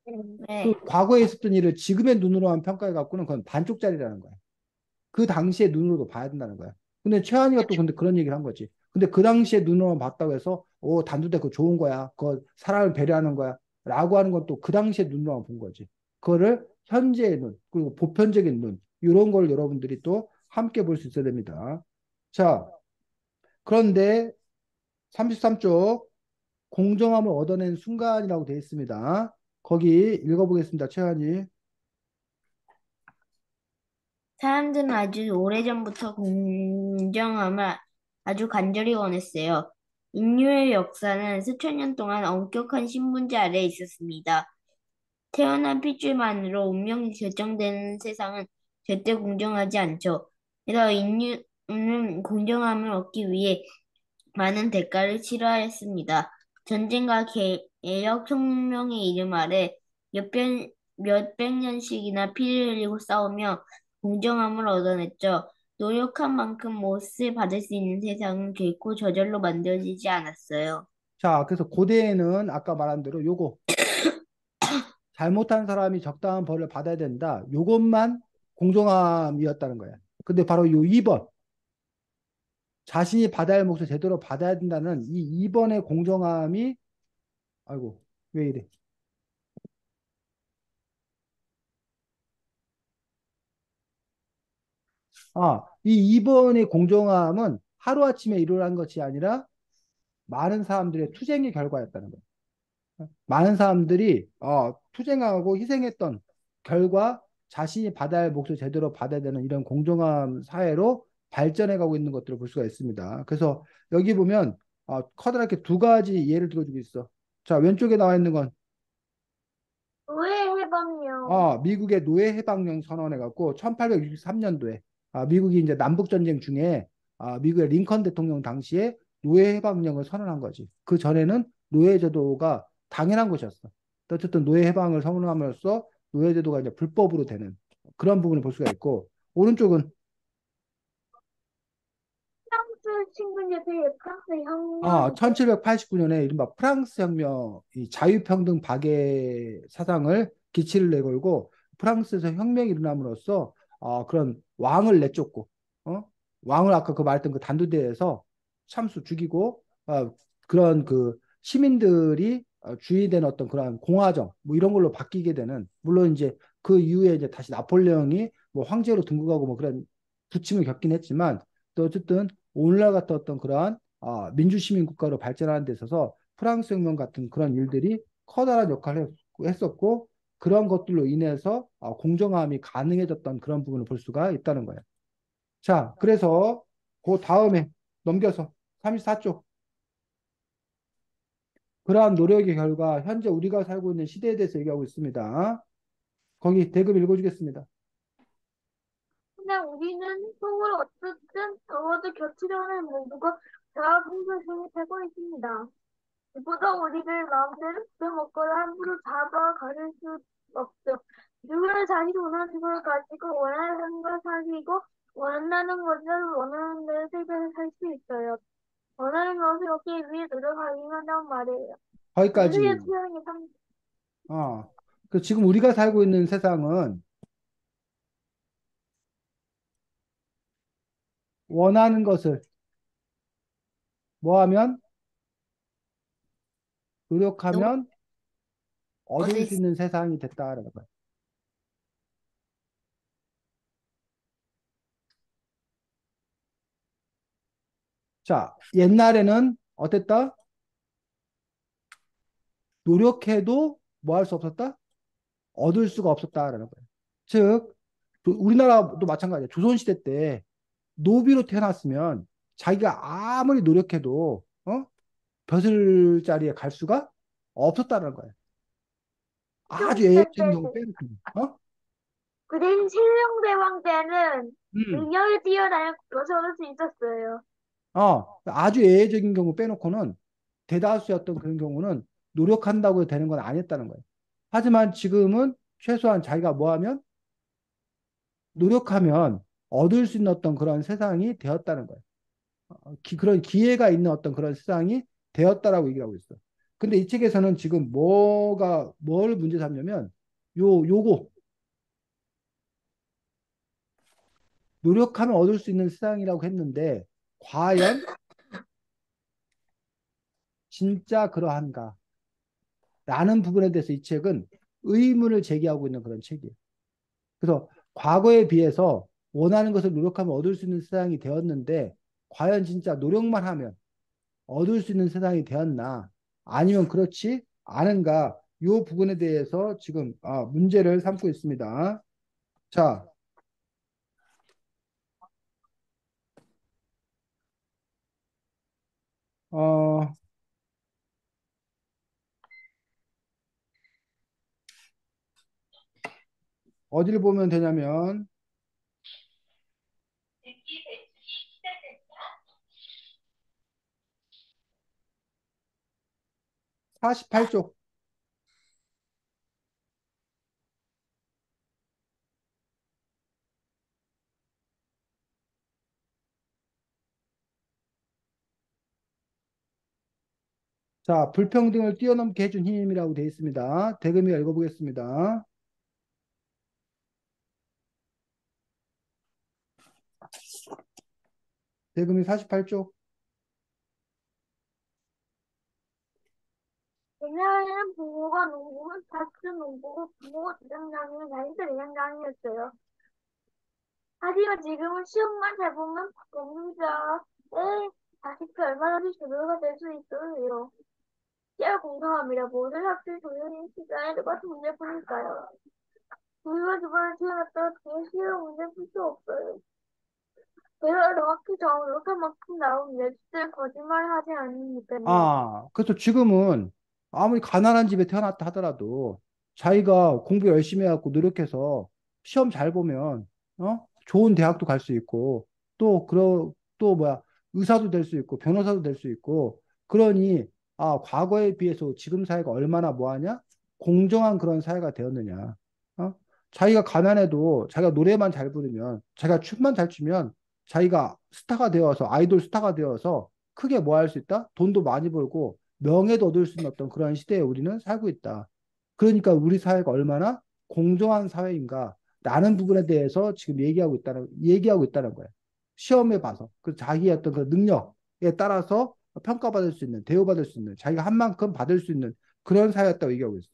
또 네. 과거에 있었던 일을 지금의 눈으로만 평가해 갖고는 그건 반쪽짜리라는 거야. 그 당시의 눈으로도 봐야 된다는 거야. 근데 최한이가 또 근데 그런 얘기를 한 거지. 근데 그 당시의 눈으로만 봤다고 해서 단두대 그거 좋은 거야. 그거 사람을 배려하는 거야. 라고 하는 건 또 그 당시의 눈으로만 본 거지. 그거를 현재의 눈, 그리고 보편적인 눈, 이런 걸 여러분들이 또 함께 볼 수 있어야 됩니다. 자, 그런데 33쪽 공정함을 얻어낸 순간이라고 되어 있습니다. 거기 읽어보겠습니다. 최한이. 사람들은 아주 오래전부터 공정함을 아주 간절히 원했어요. 인류의 역사는 수천 년 동안 엄격한 신분제 아래에 있었습니다. 태어난 핏줄만으로 운명이 결정되는 세상은 절대 공정하지 않죠. 그래서 인류는 공정함을 얻기 위해 많은 대가를 치러야 했습니다. 전쟁과 개혁혁명의 이름 아래 몇백 년씩이나 피를 흘리고 싸우며 공정함을 얻어냈죠. 노력한 만큼 몫을 받을 수 있는 세상은 결코 저절로 만들어지지 않았어요. 자, 그래서 고대에는 아까 말한 대로 요거 잘못한 사람이 적당한 벌을 받아야 된다. 요것만 공정함이었다는 거야. 근데 바로 요 2번 자신이 받아야 할 몫을 제대로 받아야 된다는 이 2번의 공정함이 아이고 왜 이래? 이 2번의 공정함은 하루아침에 일어난 것이 아니라 많은 사람들의 투쟁의 결과였다는 거야. 많은 사람들이 투쟁하고 희생했던 결과 자신이 받아야 할 몫을 제대로 받아야 되는 이런 공정한 사회로 발전해 가고 있는 것들을 볼 수가 있습니다. 그래서 여기 보면 커다랗게 두 가지 예를 들어주고 있어. 자, 왼쪽에 나와 있는 건 왜 해방요? 미국의 노예 해방령 선언해 갖고 1863년도에 미국이 이제 남북 전쟁 중에 미국의 링컨 대통령 당시에 노예 해방령을 선언한 거지. 그 전에는 노예 제도가 당연한 것이었어. 어쨌든 노예 해방을 선언함으로써 노예 제도가 이제 불법으로 되는 그런 부분을 볼 수가 있고 오른쪽은 프랑스 친구들이 프랑스 혁명이죠. 1789년에 이른바 프랑스 혁명, 이 자유평등 박애 사상을 기치를 내걸고 프랑스에서 혁명이 일어남으로써 그런 왕을 내쫓고, 어? 왕을 아까 그 말했던 그 단두대에서 참수 죽이고, 그런 그 시민들이 주의된 어떤 그런 공화정, 뭐 이런 걸로 바뀌게 되는, 물론 이제 그 이후에 이제 다시 나폴레옹이 뭐 황제로 등극하고 뭐 그런 부침을 겪긴 했지만, 또 어쨌든 오늘날 같은 어떤 그러한 민주시민 국가로 발전하는 데 있어서 프랑스 혁명 같은 그런 일들이 커다란 역할을 했었고 그런 것들로 인해서 공정함이 가능해졌던 그런 부분을 볼 수가 있다는 거예요. 자, 그래서 그 다음에 넘겨서 34쪽. 그러한 노력의 결과 현재 우리가 살고 있는 시대에 대해서 얘기하고 있습니다. 거기 대금 읽어주겠습니다. 그냥 우리는 속으로 어쨌든 적어도 겨치려는 모두가 자아분별 중에 살고 있습니다. 이보다 우리를 마음대로 먹거나 함부로 잡아 가릴 수 없죠. 누구나 자신이 원하는 걸 가지고 원하는 걸 사귀고 원한다는 것을 원하는 대로 살수 있어요. 원하는 것을 얻기 위해 노력하기만 한단 말이에요. 인생의 거기까지. 취향이 참 어. 그 지금 우리가 살고 있는 세상은 원하는 것을 뭐 하면 노, 노력하면 얻을 얻을 수 수- 있는 세상이 됐다라는 거예요. 자, 옛날에는 어땠다? 노력해도 뭐 할 수 없었다? 얻을 수가 없었다라는 거예요. 즉, 우리나라도 마찬가지예요. 조선시대 때 노비로 태어났으면 자기가 아무리 노력해도 벼슬 자리에 갈 수가 없었다는 거예요. 아주 세종시대 예외적인 때 경우 빼놓고. 그 대신 세종대왕 때는 음. 능력이 뛰어나야 벗어날 수 있었어요. 아주 예외적인 경우 빼놓고는 대다수였던 그런 경우는 노력한다고 되는 건 아니었다는 거예요. 하지만 지금은 최소한 자기가 뭐 하면 노력하면 얻을 수 있는 어떤 그런 세상이 되었다는 거예요. 그런 기회가 있는 어떤 그런 세상이 되었다라고 얘기를 하고 있어. 근데 이 책에서는 지금 뭘 문제 삼냐면, 요거, 노력하면 얻을 수 있는 세상이라고 했는데, 과연 진짜 그러한가? 라는 부분에 대해서 이 책은 의문을 제기하고 있는 그런 책이에요. 그래서 과거에 비해서 원하는 것을 노력하면 얻을 수 있는 세상이 되었는데, 과연 진짜 노력만 하면 얻을 수 있는 세상이 되었나? 아니면 그렇지 않은가? 이 부분에 대해서 지금 문제를 삼고 있습니다. 자, 어, 어디를 보면 되냐면 48쪽. 자, 불평등을 뛰어넘게 해준 힘이라고 되어 있습니다. 대금이가 읽어보겠습니다. 대금이 48쪽. 옛날에는 부모가 농부는 자식 농부고 부모가 대장장이는 자식들 대장장이였어요. 하지만 지금은 시험만 잘 보면 공자의 자식이 얼마든지 조교가 될 수 있어요. 제가 공감합니다. 모든 학생 조용히 시간에 똑같은 문제 푸니까요. 우리가 두 번을 태어났다가 더 쉬운 문제 풀 수 없어요. 내가 정확히 정확한 만큼 나온 랩들 거짓말을 하지 않으니까요. 그래서 지금은 아무리 가난한 집에 태어났다 하더라도 자기가 공부 열심히 해갖고 노력해서 시험 잘 보면, 좋은 대학도 갈 수 있고, 또 뭐야, 의사도 될 수 있고, 변호사도 될 수 있고, 그러니, 과거에 비해서 지금 사회가 얼마나 뭐하냐? 공정한 그런 사회가 되었느냐. 어? 자기가 가난해도 자기가 노래만 잘 부르면, 자기가 춤만 잘 추면, 자기가 스타가 되어서, 아이돌 스타가 되어서 크게 뭐 할 수 있다? 돈도 많이 벌고 명예도 얻을 수 있는 어떤 그런 시대에 우리는 살고 있다. 그러니까 우리 사회가 얼마나 공정한 사회인가 라는 부분에 대해서 지금 얘기하고 있다는 거예요. 시험에 봐서. 그 자기의 어떤 그 능력에 따라서 평가받을 수 있는, 대우받을 수 있는, 자기가 한 만큼 받을 수 있는 그런 사회였다고 얘기하고 있어.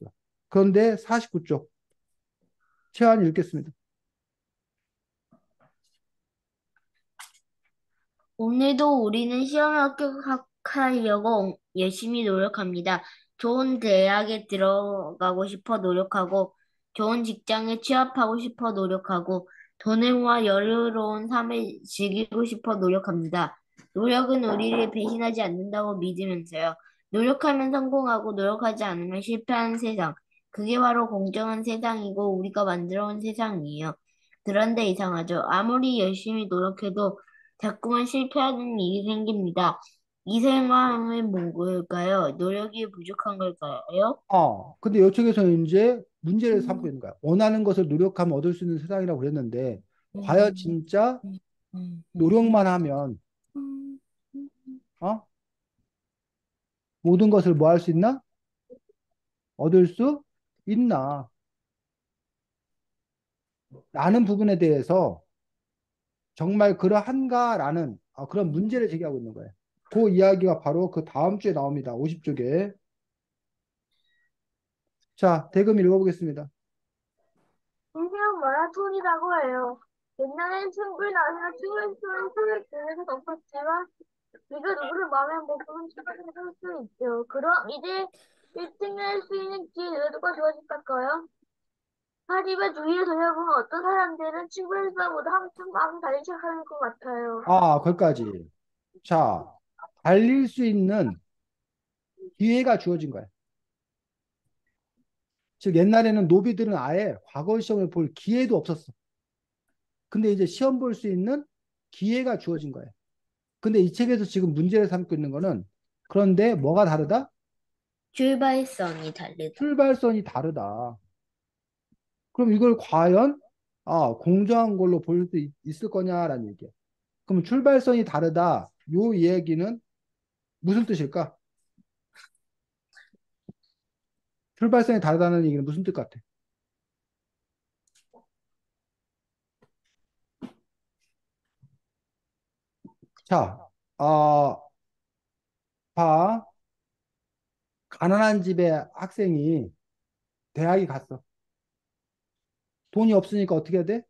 그런데 49쪽, 최한이 읽겠습니다. 오늘도 우리는 시험에 합격하려고 열심히 노력합니다. 좋은 대학에 들어가고 싶어 노력하고, 좋은 직장에 취업하고 싶어 노력하고, 돈을 여유로운 삶을 즐기고 싶어 노력합니다. 노력은 우리를 배신하지 않는다고 믿으면서요. 노력하면 성공하고 노력하지 않으면 실패하는 세상. 그게 바로 공정한 세상이고 우리가 만들어 온 세상이에요. 그런데 이상하죠. 아무리 열심히 노력해도 자꾸만 실패하는 일이 생깁니다. 이 상황은 뭘까요? 노력이 부족한 걸까요? 근데 이쪽에서는 이제 문제를 삼고 있는 거야. 원하는 것을 노력하면 얻을 수 있는 세상이라고 그랬는데, 과연 진짜 노력만 하면, 어? 모든 것을 뭐 할 수 있나? 얻을 수 있나? 라는 부분에 대해서 정말 그러한가라는 그런 문제를 제기하고 있는 거예요. 그 이야기가 바로 그 다음 주에 나옵니다. 50쪽에. 자, 대금 읽어보겠습니다. 인생 마라톤이라고 해요. 옛날엔 춤을 나서 춤을 추는 소리 중에서 덮었지만 네가 누구를 마음에 먹으면 충분히 살수 있죠. 그럼 이제 1등을 할 수 있는 기회가 누가 주어질까요? 하지만 주위를 돌려보면 어떤 사람들은 친구에서보다 한참 마음이 달리 시작하는 것 같아요. 거기까지. 자, 달릴 수 있는 기회가 주어진 거예요. 즉, 옛날에는 노비들은 아예 과거 시험을 볼 기회도 없었어. 근데 이제 시험 볼 수 있는 기회가 주어진 거예요. 근데 이 책에서 지금 문제를 삼고 있는 거는 그런데 뭐가 다르다? 출발선이 다르다. 출발선이 다르다. 그럼 이걸 과연 공정한 걸로 볼 수 있을 거냐라는 얘기야. 그럼 출발선이 다르다. 요 얘기는 무슨 뜻일까? 출발선이 다르다는 얘기는 무슨 뜻 같아? 자, 봐. 가난한 집의 학생이 대학에 갔어. 돈이 없으니까 어떻게 해야 돼?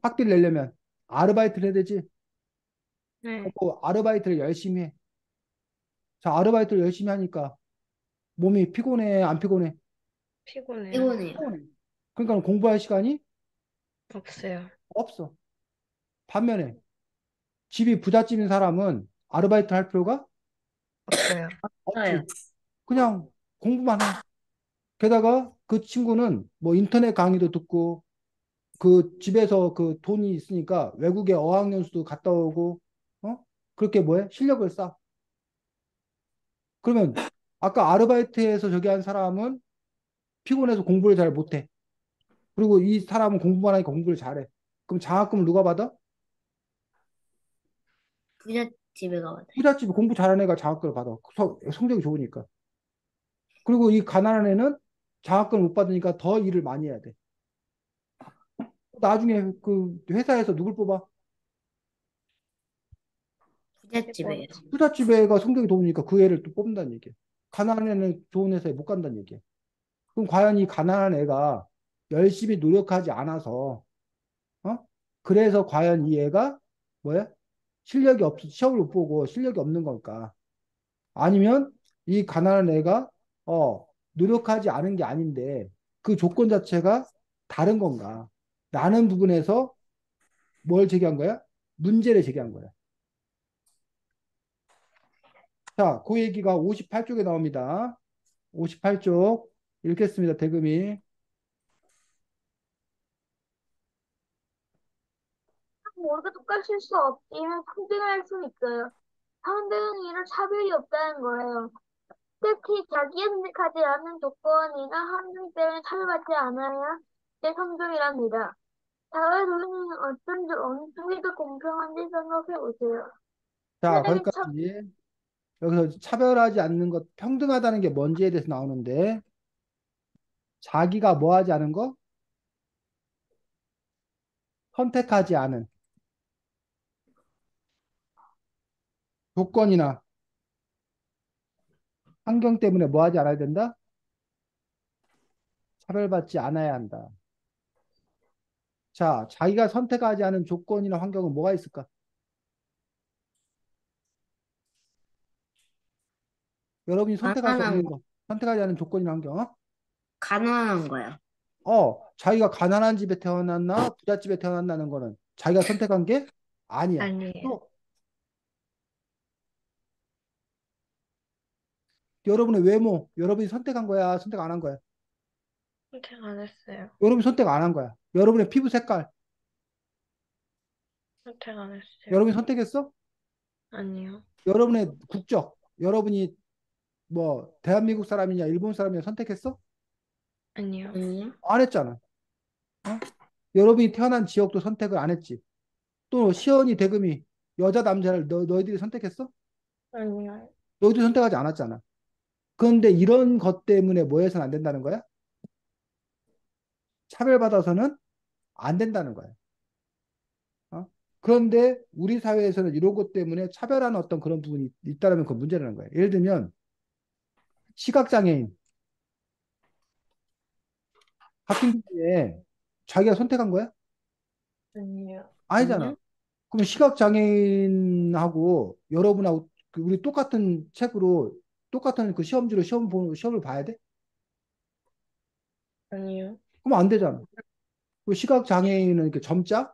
학비를 내려면 아르바이트를 해야 되지. 네, 아르바이트를 열심히 해. 자, 아르바이트를 열심히 하니까 몸이 피곤해, 안 피곤해? 피곤해요. 피곤해요. 피곤해. 그러니까 공부할 시간이 없어요. 없어. 반면에 집이 부잣집인 사람은 아르바이트 할 필요가 없어요. 써요. 없지. 그냥 공부만 해. 게다가 그 친구는 뭐 인터넷 강의도 듣고 그 집에서 그 돈이 있으니까 외국에 어학연수도 갔다 오고 그렇게 뭐해? 실력을 쌓아. 그러면 아까 아르바이트에서 저기 한 사람은 피곤해서 공부를 잘 못해. 그리고 이 사람은 공부만 하니까 공부를 잘해. 그럼 장학금을 누가 받아? 부잣집에 가봐요. 부잣집이 공부 잘하는 애가 장학금을 받아. 성적이 좋으니까. 그리고 이 가난한 애는 장학금을 못 받으니까 더 일을 많이 해야 돼. 나중에 그 회사에서 누굴 뽑아? 부잣집에요. 부잣집 애가 성적이 좋으니까 그 애를 또 뽑는다는 얘기야. 가난한 애는 좋은 회사에 못 간다는 얘기야. 그럼 과연 이 가난한 애가 열심히 노력하지 않아서, 어? 그래서 과연 이 애가 뭐야? 실력이 없어, 시험을 못 보고 실력이 없는 걸까? 아니면 이 가난한 애가, 노력하지 않은 게 아닌데 그 조건 자체가 다른 건가? 라는 부분에서 뭘 제기한 거야? 문제를 제기한 거야. 자, 그 얘기가 58쪽에 나옵니다. 58쪽 읽겠습니다. 대금이. 모두가 똑같을 수 없지만 평등할 수 있어요. 평등은 이런 차별이 없다는 거예요. 특히 자기가 선택하지 않은 조건이나 환경 때문에 차별받지 않아야 내 성적이랍니다. 사회 도는 어느 쪽이 더 공평한지 생각해 보세요. 자, 만약에 참 거기까지. 여기서 차별하지 않는 것, 평등하다는 게 뭔지에 대해서 나오는데, 자기가 뭐 하지 않은 거? 선택하지 않은 조건이나 환경 때문에 뭐 하지 않아야 된다? 차별받지 않아야 한다. 자, 자기가 선택하지 않은 조건이나 환경은 뭐가 있을까? 여러분이 선택할 수 가난한 없는 거. 거. 선택하지 않은 조건이나 환경. 가난한 거요. 자기가 가난한 집에 태어났나 부잣집에 태어났다는 거는 자기가 선택한 게 아니야. 아니에요. 또 여러분의 외모, 여러분이 선택한 거야, 선택 안 한 거야? 선택 안 했어요. 여러분이 선택 안 한 거야. 여러분의 피부 색깔, 선택 안 했어요. 여러분이 선택했어? 아니요. 여러분의 국적, 여러분이 뭐 대한민국 사람이냐, 일본 사람이냐 선택했어? 아니요. 아니요. 안 했잖아. 어? 여러분이 태어난 지역도 선택을 안 했지. 또 시연이 대금이 여자 남자를 너희들이 선택했어? 아니요. 너희들이 선택하지 않았잖아. 그런데 이런 것 때문에 뭐 해서는 안 된다는 거야? 차별받아서는 안 된다는 거야. 어? 그런데 우리 사회에서는 이런 것 때문에 차별하는 어떤 그런 부분이 있다면 그 문제라는 거예요. 예를 들면 시각장애인 같은 경우에 자기가 선택한 거야? 아니요. 아니잖아. 아니요. 그럼 시각장애인하고 여러분하고 우리 똑같은 책으로 똑같은 그 시험지로 시험을 봐야 돼? 아니요. 그럼 안 되잖아. 그 시각장애인은 이렇게 점자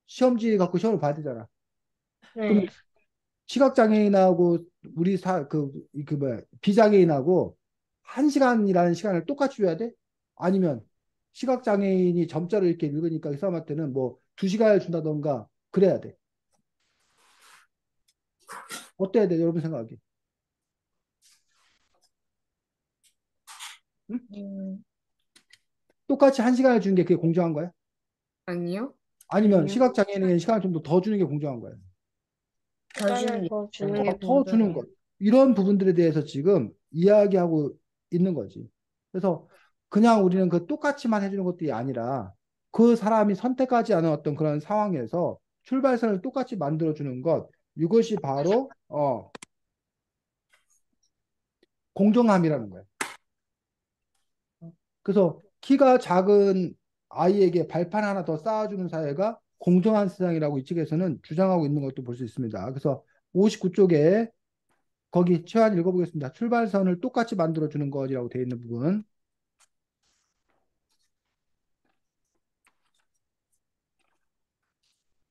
시험지 갖고 시험을 봐야 되잖아. 그럼 네. 시각장애인하고 우리 뭐야, 비장애인하고 한 시간이라는 시간을 똑같이 줘야 돼? 아니면 시각장애인이 점자를 이렇게 읽으니까 이 사람한테는 뭐 두 시간을 준다던가 그래야 돼. 어때야 돼, 여러분 생각하기? 응? 음, 똑같이 한 시간을 주는 게 그게 공정한 거야? 아니요. 아니면 아니요. 시각장애인에게 시간을 좀 더 주는 게 공정한 거야? 더 주는 시간을 게 더 주는 있잖아요. 게 더 주는 공정해요. 것. 이런 부분들에 대해서 지금 이야기하고 있는 거지. 그래서 그냥 우리는 그 똑같이만 해주는 것들이 아니라 그 사람이 선택하지 않은 어떤 그런 상황에서 출발선을 똑같이 만들어주는 것. 이것이 바로 공정함이라는 거예요. 그래서 키가 작은 아이에게 발판 하나 더 쌓아주는 사회가 공정한 세상이라고 이 책에서는 주장하고 있는 것도 볼 수 있습니다. 그래서 59쪽에 거기 최한 읽어보겠습니다. 출발선을 똑같이 만들어주는 것이라고 되어 있는 부분.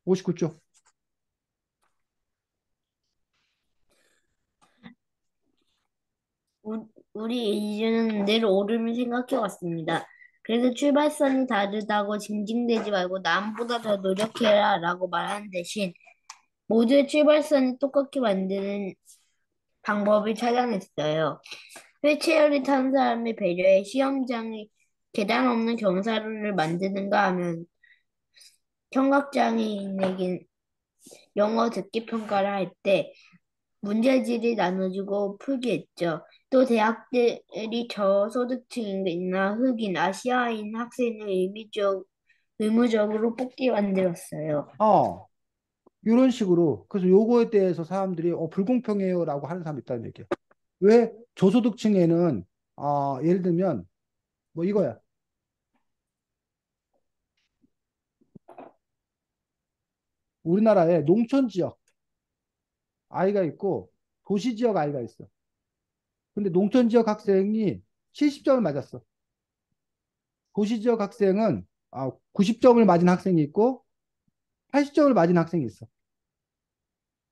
59쪽. 우리 이주는 늘 옳음을 생각해 왔습니다. 그래서 출발선이 다르다고 징징대지 말고 남보다 더 노력해라 라고 말하는 대신 모두의 출발선을 똑같게 만드는 방법을 찾아냈어요. 휠체어를 탄 사람을 배려해 시험장에 계단 없는 경사로를 만드는가 하면 청각장애인에게 영어 듣기 평가를 할 때 문제지를 나눠주고 풀게 했죠. 또 대학들이 저소득층이나 흑인, 아시아인 학생을 의무적으로 뽑게 만들었어요. 어, 이런 식으로. 그래서 요거에 대해서 사람들이 불공평해요라고 하는 사람이 있다는 얘기야. 왜 저소득층에는 예를 들면 뭐 이거야. 우리나라에 농촌 지역 아이가 있고 도시 지역 아이가 있어. 근데 농촌 지역 학생이 70점을 맞았어. 도시 지역 학생은 90점을 맞은 학생이 있고 80점을 맞은 학생이 있어.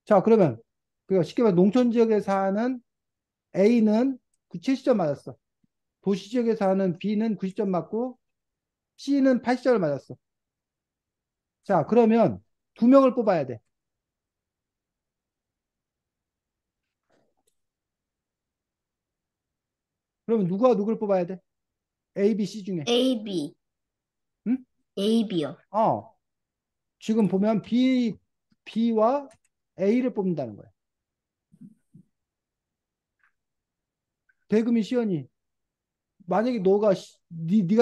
자, 그러면 그 쉽게 말해 농촌 지역에 사는 A는 70점 맞았어. 도시 지역에 사는 B는 90점 맞고 C는 80점을 맞았어. 자, 그러면 두 명을 뽑아야 돼. 그러면 누가 누굴 뽑아야 돼? A, B, C 중에. A, B, 응? A, B요. 어, 지금 보면 B와 A를 뽑는다는 거야. 대금이 시연이. 만약에 네가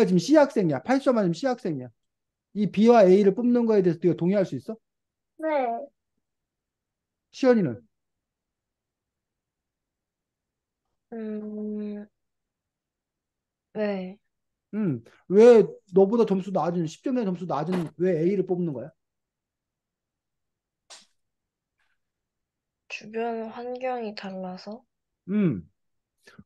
지금 C 학생이야. 80점 맞으면 C 학생이야. 이 B와 A를 뽑는 거에 대해서 네가 동의할 수 있어? 네. 시연이는. 음, 네. 왜 너보다 점수 낮은 10점의 점수 낮은 왜 A를 뽑는 거야? 주변 환경이 달라서. 음.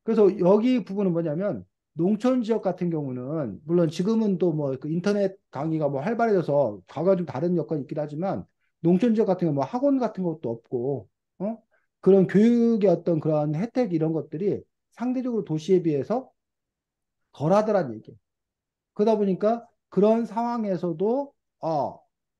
그래서 여기 부분은 뭐냐면 농촌 지역 같은 경우는 물론 지금은 또 뭐 그 인터넷 강의가 뭐 활발해져서 과거와 좀 다른 여건이 있긴 하지만 농촌 지역 같은 경우 뭐 학원 같은 것도 없고 어? 그런 교육의 어떤 그런 혜택 이런 것들이 상대적으로 도시에 비해서 덜하더란 얘기예요. 그러다 보니까 그런 상황에서도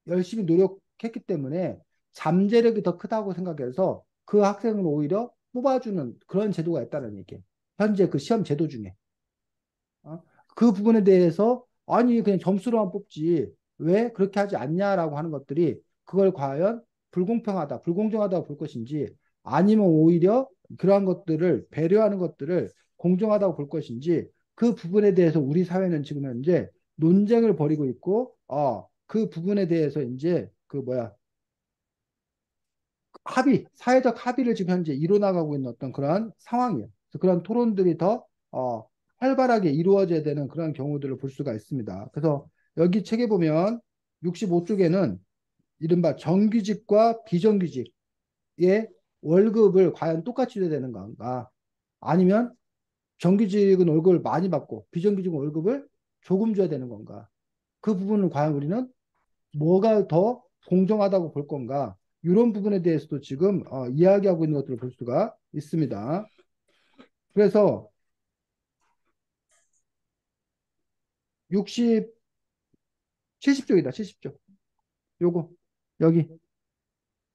열심히 노력했기 때문에 잠재력이 더 크다고 생각해서 그 학생을 오히려 뽑아주는 그런 제도가 있다는 얘기예요. 현재 그 시험 제도 중에. 그 부분에 대해서 아니 그냥 점수로만 뽑지 왜 그렇게 하지 않냐라고 하는 것들이 그걸 과연 불공평하다, 불공정하다고 볼 것인지 아니면 오히려 그러한 것들을 배려하는 것들을 공정하다고 볼 것인지 그 부분에 대해서 우리 사회는 지금 현재 논쟁을 벌이고 있고 그 부분에 대해서 이제 그 뭐야 사회적 합의를 지금 현재 이뤄나가고 있는 어떤 그런 상황이에요. 그래서 그런 토론들이 더 활발하게 이루어져야 되는 그런 경우들을 볼 수가 있습니다. 그래서 여기 책에 보면 65쪽에는 이른바 정규직과 비정규직의 월급을 과연 똑같이 줘야 되는 건가? 아니면 정규직은 월급을 많이 받고 비정규직은 월급을 조금 줘야 되는 건가? 그 부분을 과연 우리는 뭐가 더 공정하다고 볼 건가? 이런 부분에 대해서도 지금 이야기하고 있는 것들을 볼 수가 있습니다. 그래서 60, 70쪽이다, 70쪽. 요거, 여기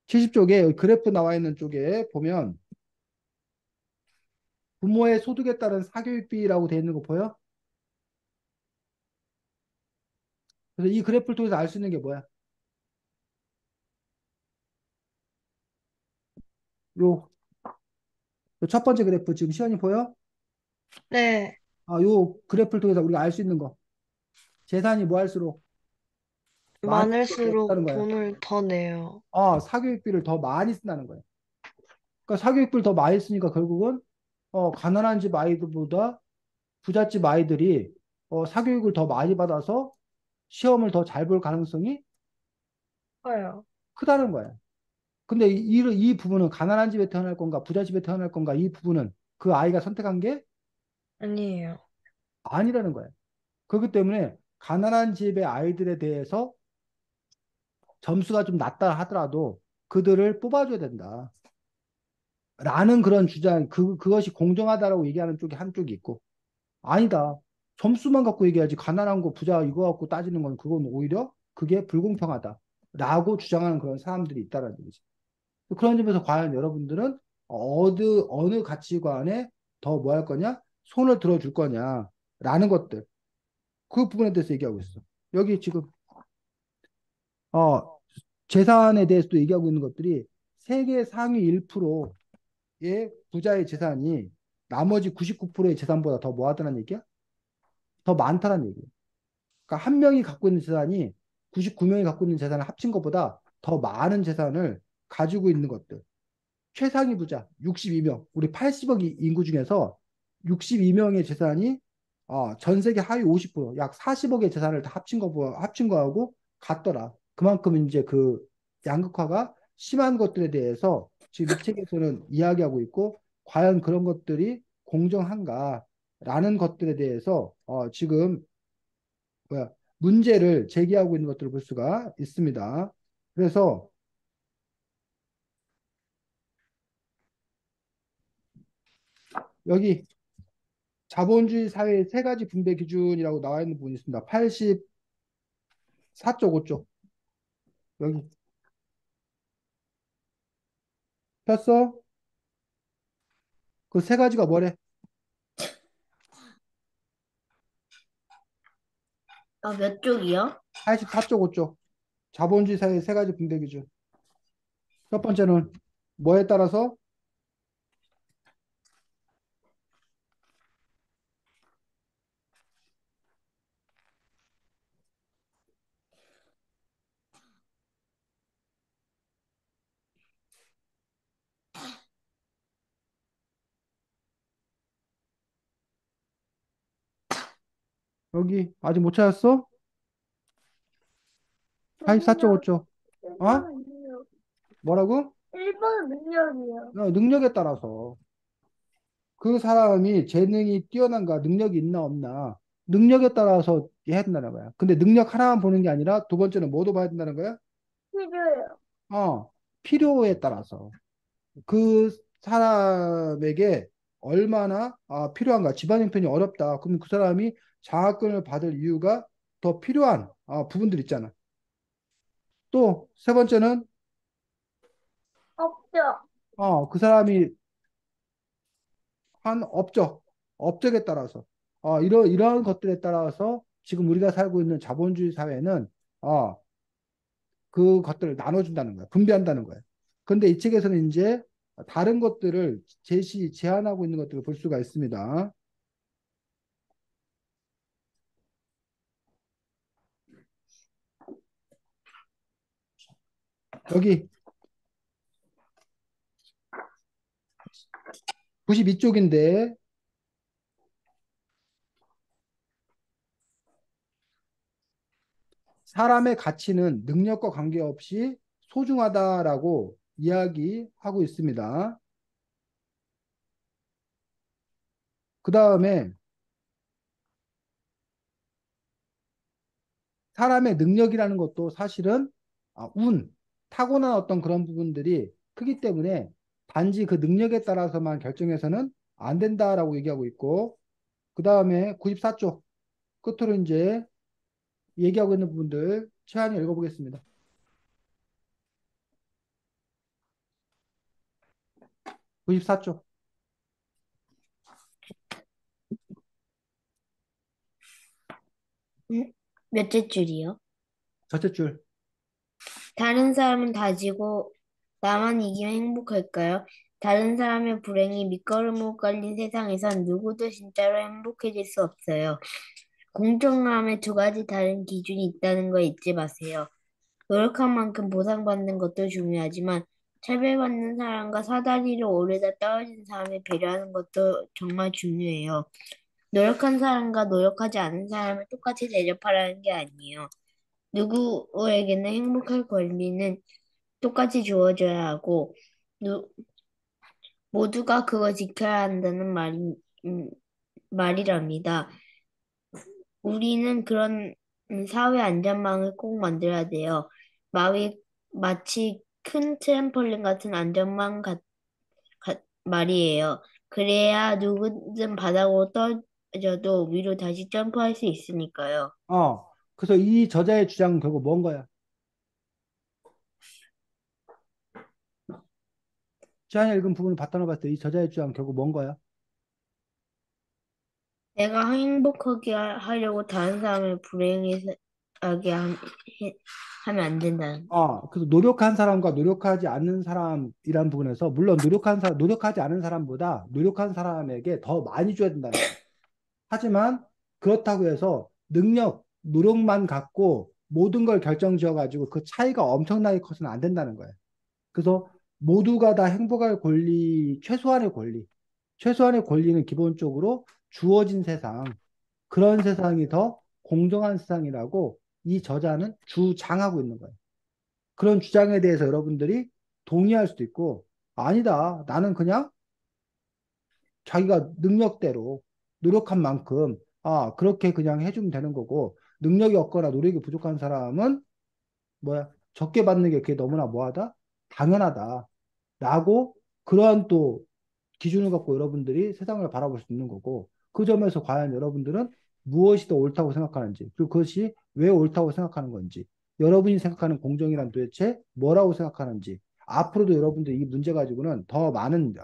70쪽에 그래프 나와 있는 쪽에 보면 부모의 소득에 따른 사교육비라고 되어 있는 거 보여? 그래서 이 그래프를 통해서 알 수 있는 게 뭐야? 요, 요첫 번째 그래프 지금 시연이 보여? 네. 요 그래프를 통해서 우리가 알 수 있는 거. 재산이 뭐 할수록 많을수록 많을수록 없다는 거야. 돈을 더 내요. 사교육비를 더 많이 쓴다는 거야. 그러니까 사교육비를 더 많이 쓰니까 결국은 가난한 집 아이들보다 부잣집 아이들이 사교육을 더 많이 받아서 시험을 더 잘 볼 가능성이 커요. 크다는 거야. 근데 이 부분은 가난한 집에 태어날 건가 부잣집에 태어날 건가 이 부분은 그 아이가 선택한 게 아니에요. 아니라는 거야. 그렇기 때문에 가난한 집의 아이들에 대해서 점수가 좀 낮다 하더라도 그들을 뽑아줘야 된다. 라는 그런 주장, 그것이 공정하다라고 얘기하는 쪽이 한쪽이 있고 아니다. 점수만 갖고 얘기하지. 가난한 거, 부자 이거 갖고 따지는 건 그건 오히려 그게 불공평하다. 라고 주장하는 그런 사람들이 있다는 얘기지. 그런 점에서 과연 여러분들은 어느 가치관에 더 뭐 할 거냐? 손을 들어줄 거냐? 라는 것들. 그 부분에 대해서 얘기하고 있어. 여기 지금, 어, 재산에 대해서도 얘기하고 있는 것들이 세계 상위 1%의 부자의 재산이 나머지 99%의 재산보다 더 뭐 하더란 얘기야? 더 많다는 얘기야. 그러니까 한 명이 갖고 있는 재산이 99명이 갖고 있는 재산을 합친 것보다 더 많은 재산을 가지고 있는 것들. 최상위 부자 62명, 우리 80억 인구 중에서 62명의 재산이 전 세계 하위 50%, 약 40억의 재산을 다 합친 거하고 같더라. 그만큼 이제 그 양극화가 심한 것들에 대해서 지금 이 책에서는 이야기하고 있고, 과연 그런 것들이 공정한가라는 것들에 대해서 지금 뭐야, 문제를 제기하고 있는 것들을 볼 수가 있습니다. 그래서 여기 자본주의 사회의 세 가지 분배 기준이라고 나와 있는 부분이 있습니다. 84쪽 5쪽 여기 폈어? 그 세 가지가 뭐래? 몇 쪽이요? 84쪽 5쪽 자본주의 사회의 세 가지 분배 기준. 첫 번째는 뭐에 따라서 여기 아직 못 찾았어? 84쪽 능력. 5쪽 1번은 능력. 뭐라고? 1번은 능력이요. 능력에 따라서 그 사람이 재능이 뛰어난가, 능력이 있나 없나, 능력에 따라서 해야 된다는 거야. 근데 능력 하나만 보는 게 아니라 두 번째는 뭐도 봐야 된다는 거야? 필요해요. 어, 필요에 따라서. 그 사람에게 얼마나 필요한가. 집안 형편이 어렵다. 그럼 그 사람이 장학금을 받을 이유가 더 필요한 부분들 있잖아. 또 세 번째는 없죠. 그 사람이 한 업적에 따라서 이러한 것들에 따라서 지금 우리가 살고 있는 자본주의 사회는 그 것들을 나눠준다는 거야. 분배한다는 거야. 근데 이 책에서는 이제 다른 것들을 제안하고 있는 것들을 볼 수가 있습니다. 여기 92쪽인데 사람의 가치는 능력과 관계없이 소중하다라고 이야기하고 있습니다. 그 다음에 사람의 능력이라는 것도 사실은 타고난 어떤 그런 부분들이 크기 때문에 단지 그 능력에 따라서만 결정해서는 안 된다라고 얘기하고 있고, 그 다음에 94쪽 끝으로 이제 얘기하고 있는 부분들 최한이 읽어보겠습니다. 94쪽 몇째 줄이요? 첫째 줄. 다른 사람은 다지고 나만 이기면 행복할까요? 다른 사람의 불행이 밑거름으로 깔린 세상에선 누구도 진짜로 행복해질 수 없어요. 공정함에 두 가지 다른 기준이 있다는 거 잊지 마세요. 노력한 만큼 보상받는 것도 중요하지만 차별받는 사람과 사다리를 오르다 떨어진 사람을 배려하는 것도 정말 중요해요. 노력한 사람과 노력하지 않은 사람을 똑같이 대접하라는 게 아니에요. 누구에게는 행복할 권리는 똑같이 주어져야 하고, 누, 모두가 그걸 지켜야 한다는 음, 말이랍니다. 우리는 그런 사회 안전망을 꼭 만들어야 돼요. 마치 큰 트램펄린 같은 안전망 말이에요. 그래야 누구든 바닥으로 떨어져도 위로 다시 점프할 수 있으니까요. 그래서 이 저자의 주장은 결국 뭔 거야? 최한이 읽은 부분을 바탕으로 봤을 때 이 저자의 주장은 결국 뭔 거야? 내가 행복하게 하려고 다른 사람을 하면 안 된다는. 그래서 노력한 사람과 노력하지 않는 사람이란 부분에서 물론 노력하지 않은 사람보다 노력한 사람에게 더 많이 줘야 된다는 거예요. 하지만 그렇다고 해서 노력만 갖고 모든 걸 결정 지어가지고 그 차이가 엄청나게 커서는 안 된다는 거예요. 그래서 모두가 다 행복할 최소한의 권리는 기본적으로 주어진 세상, 그런 세상이 더 공정한 세상이라고 이 저자는 주장하고 있는 거예요. 그런 주장에 대해서 여러분들이 동의할 수도 있고, 아니다. 나는 그냥 자기가 능력대로 노력한 만큼, 그렇게 그냥 해주면 되는 거고, 능력이 없거나 노력이 부족한 사람은 적게 받는 게 그게 너무나 뭐하다? 당연하다. 라고 그러한 또 기준을 갖고 여러분들이 세상을 바라볼 수 있는 거고, 그 점에서 과연 여러분들은 무엇이 더 옳다고 생각하는지, 그리고 그것이 왜 옳다고 생각하는 건지, 여러분이 생각하는 공정이란 도대체 뭐라고 생각하는지, 앞으로도 여러분들 이 문제 가지고는 더 많은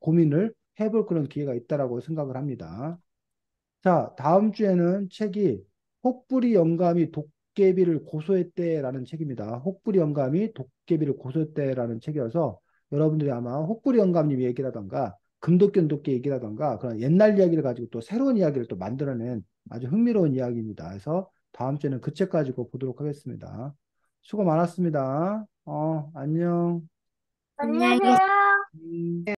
고민을 해볼 그런 기회가 있다라고 생각을 합니다. 자, 다음 주에는 책이 혹부리 영감이 도깨비를 고소했대라는 책입니다. 혹부리 영감이 도깨비를 고소했대라는 책이어서 여러분들이 아마 혹부리 영감님 얘기라던가 금도끼 얘기라던가 그런 옛날 이야기를 가지고 또 새로운 이야기를 또 만들어낸 아주 흥미로운 이야기입니다. 그래서 다음 주에는 그 책 가지고 보도록 하겠습니다. 수고 많았습니다. 안녕. 안녕히 계세요. 안녕하세요. 음.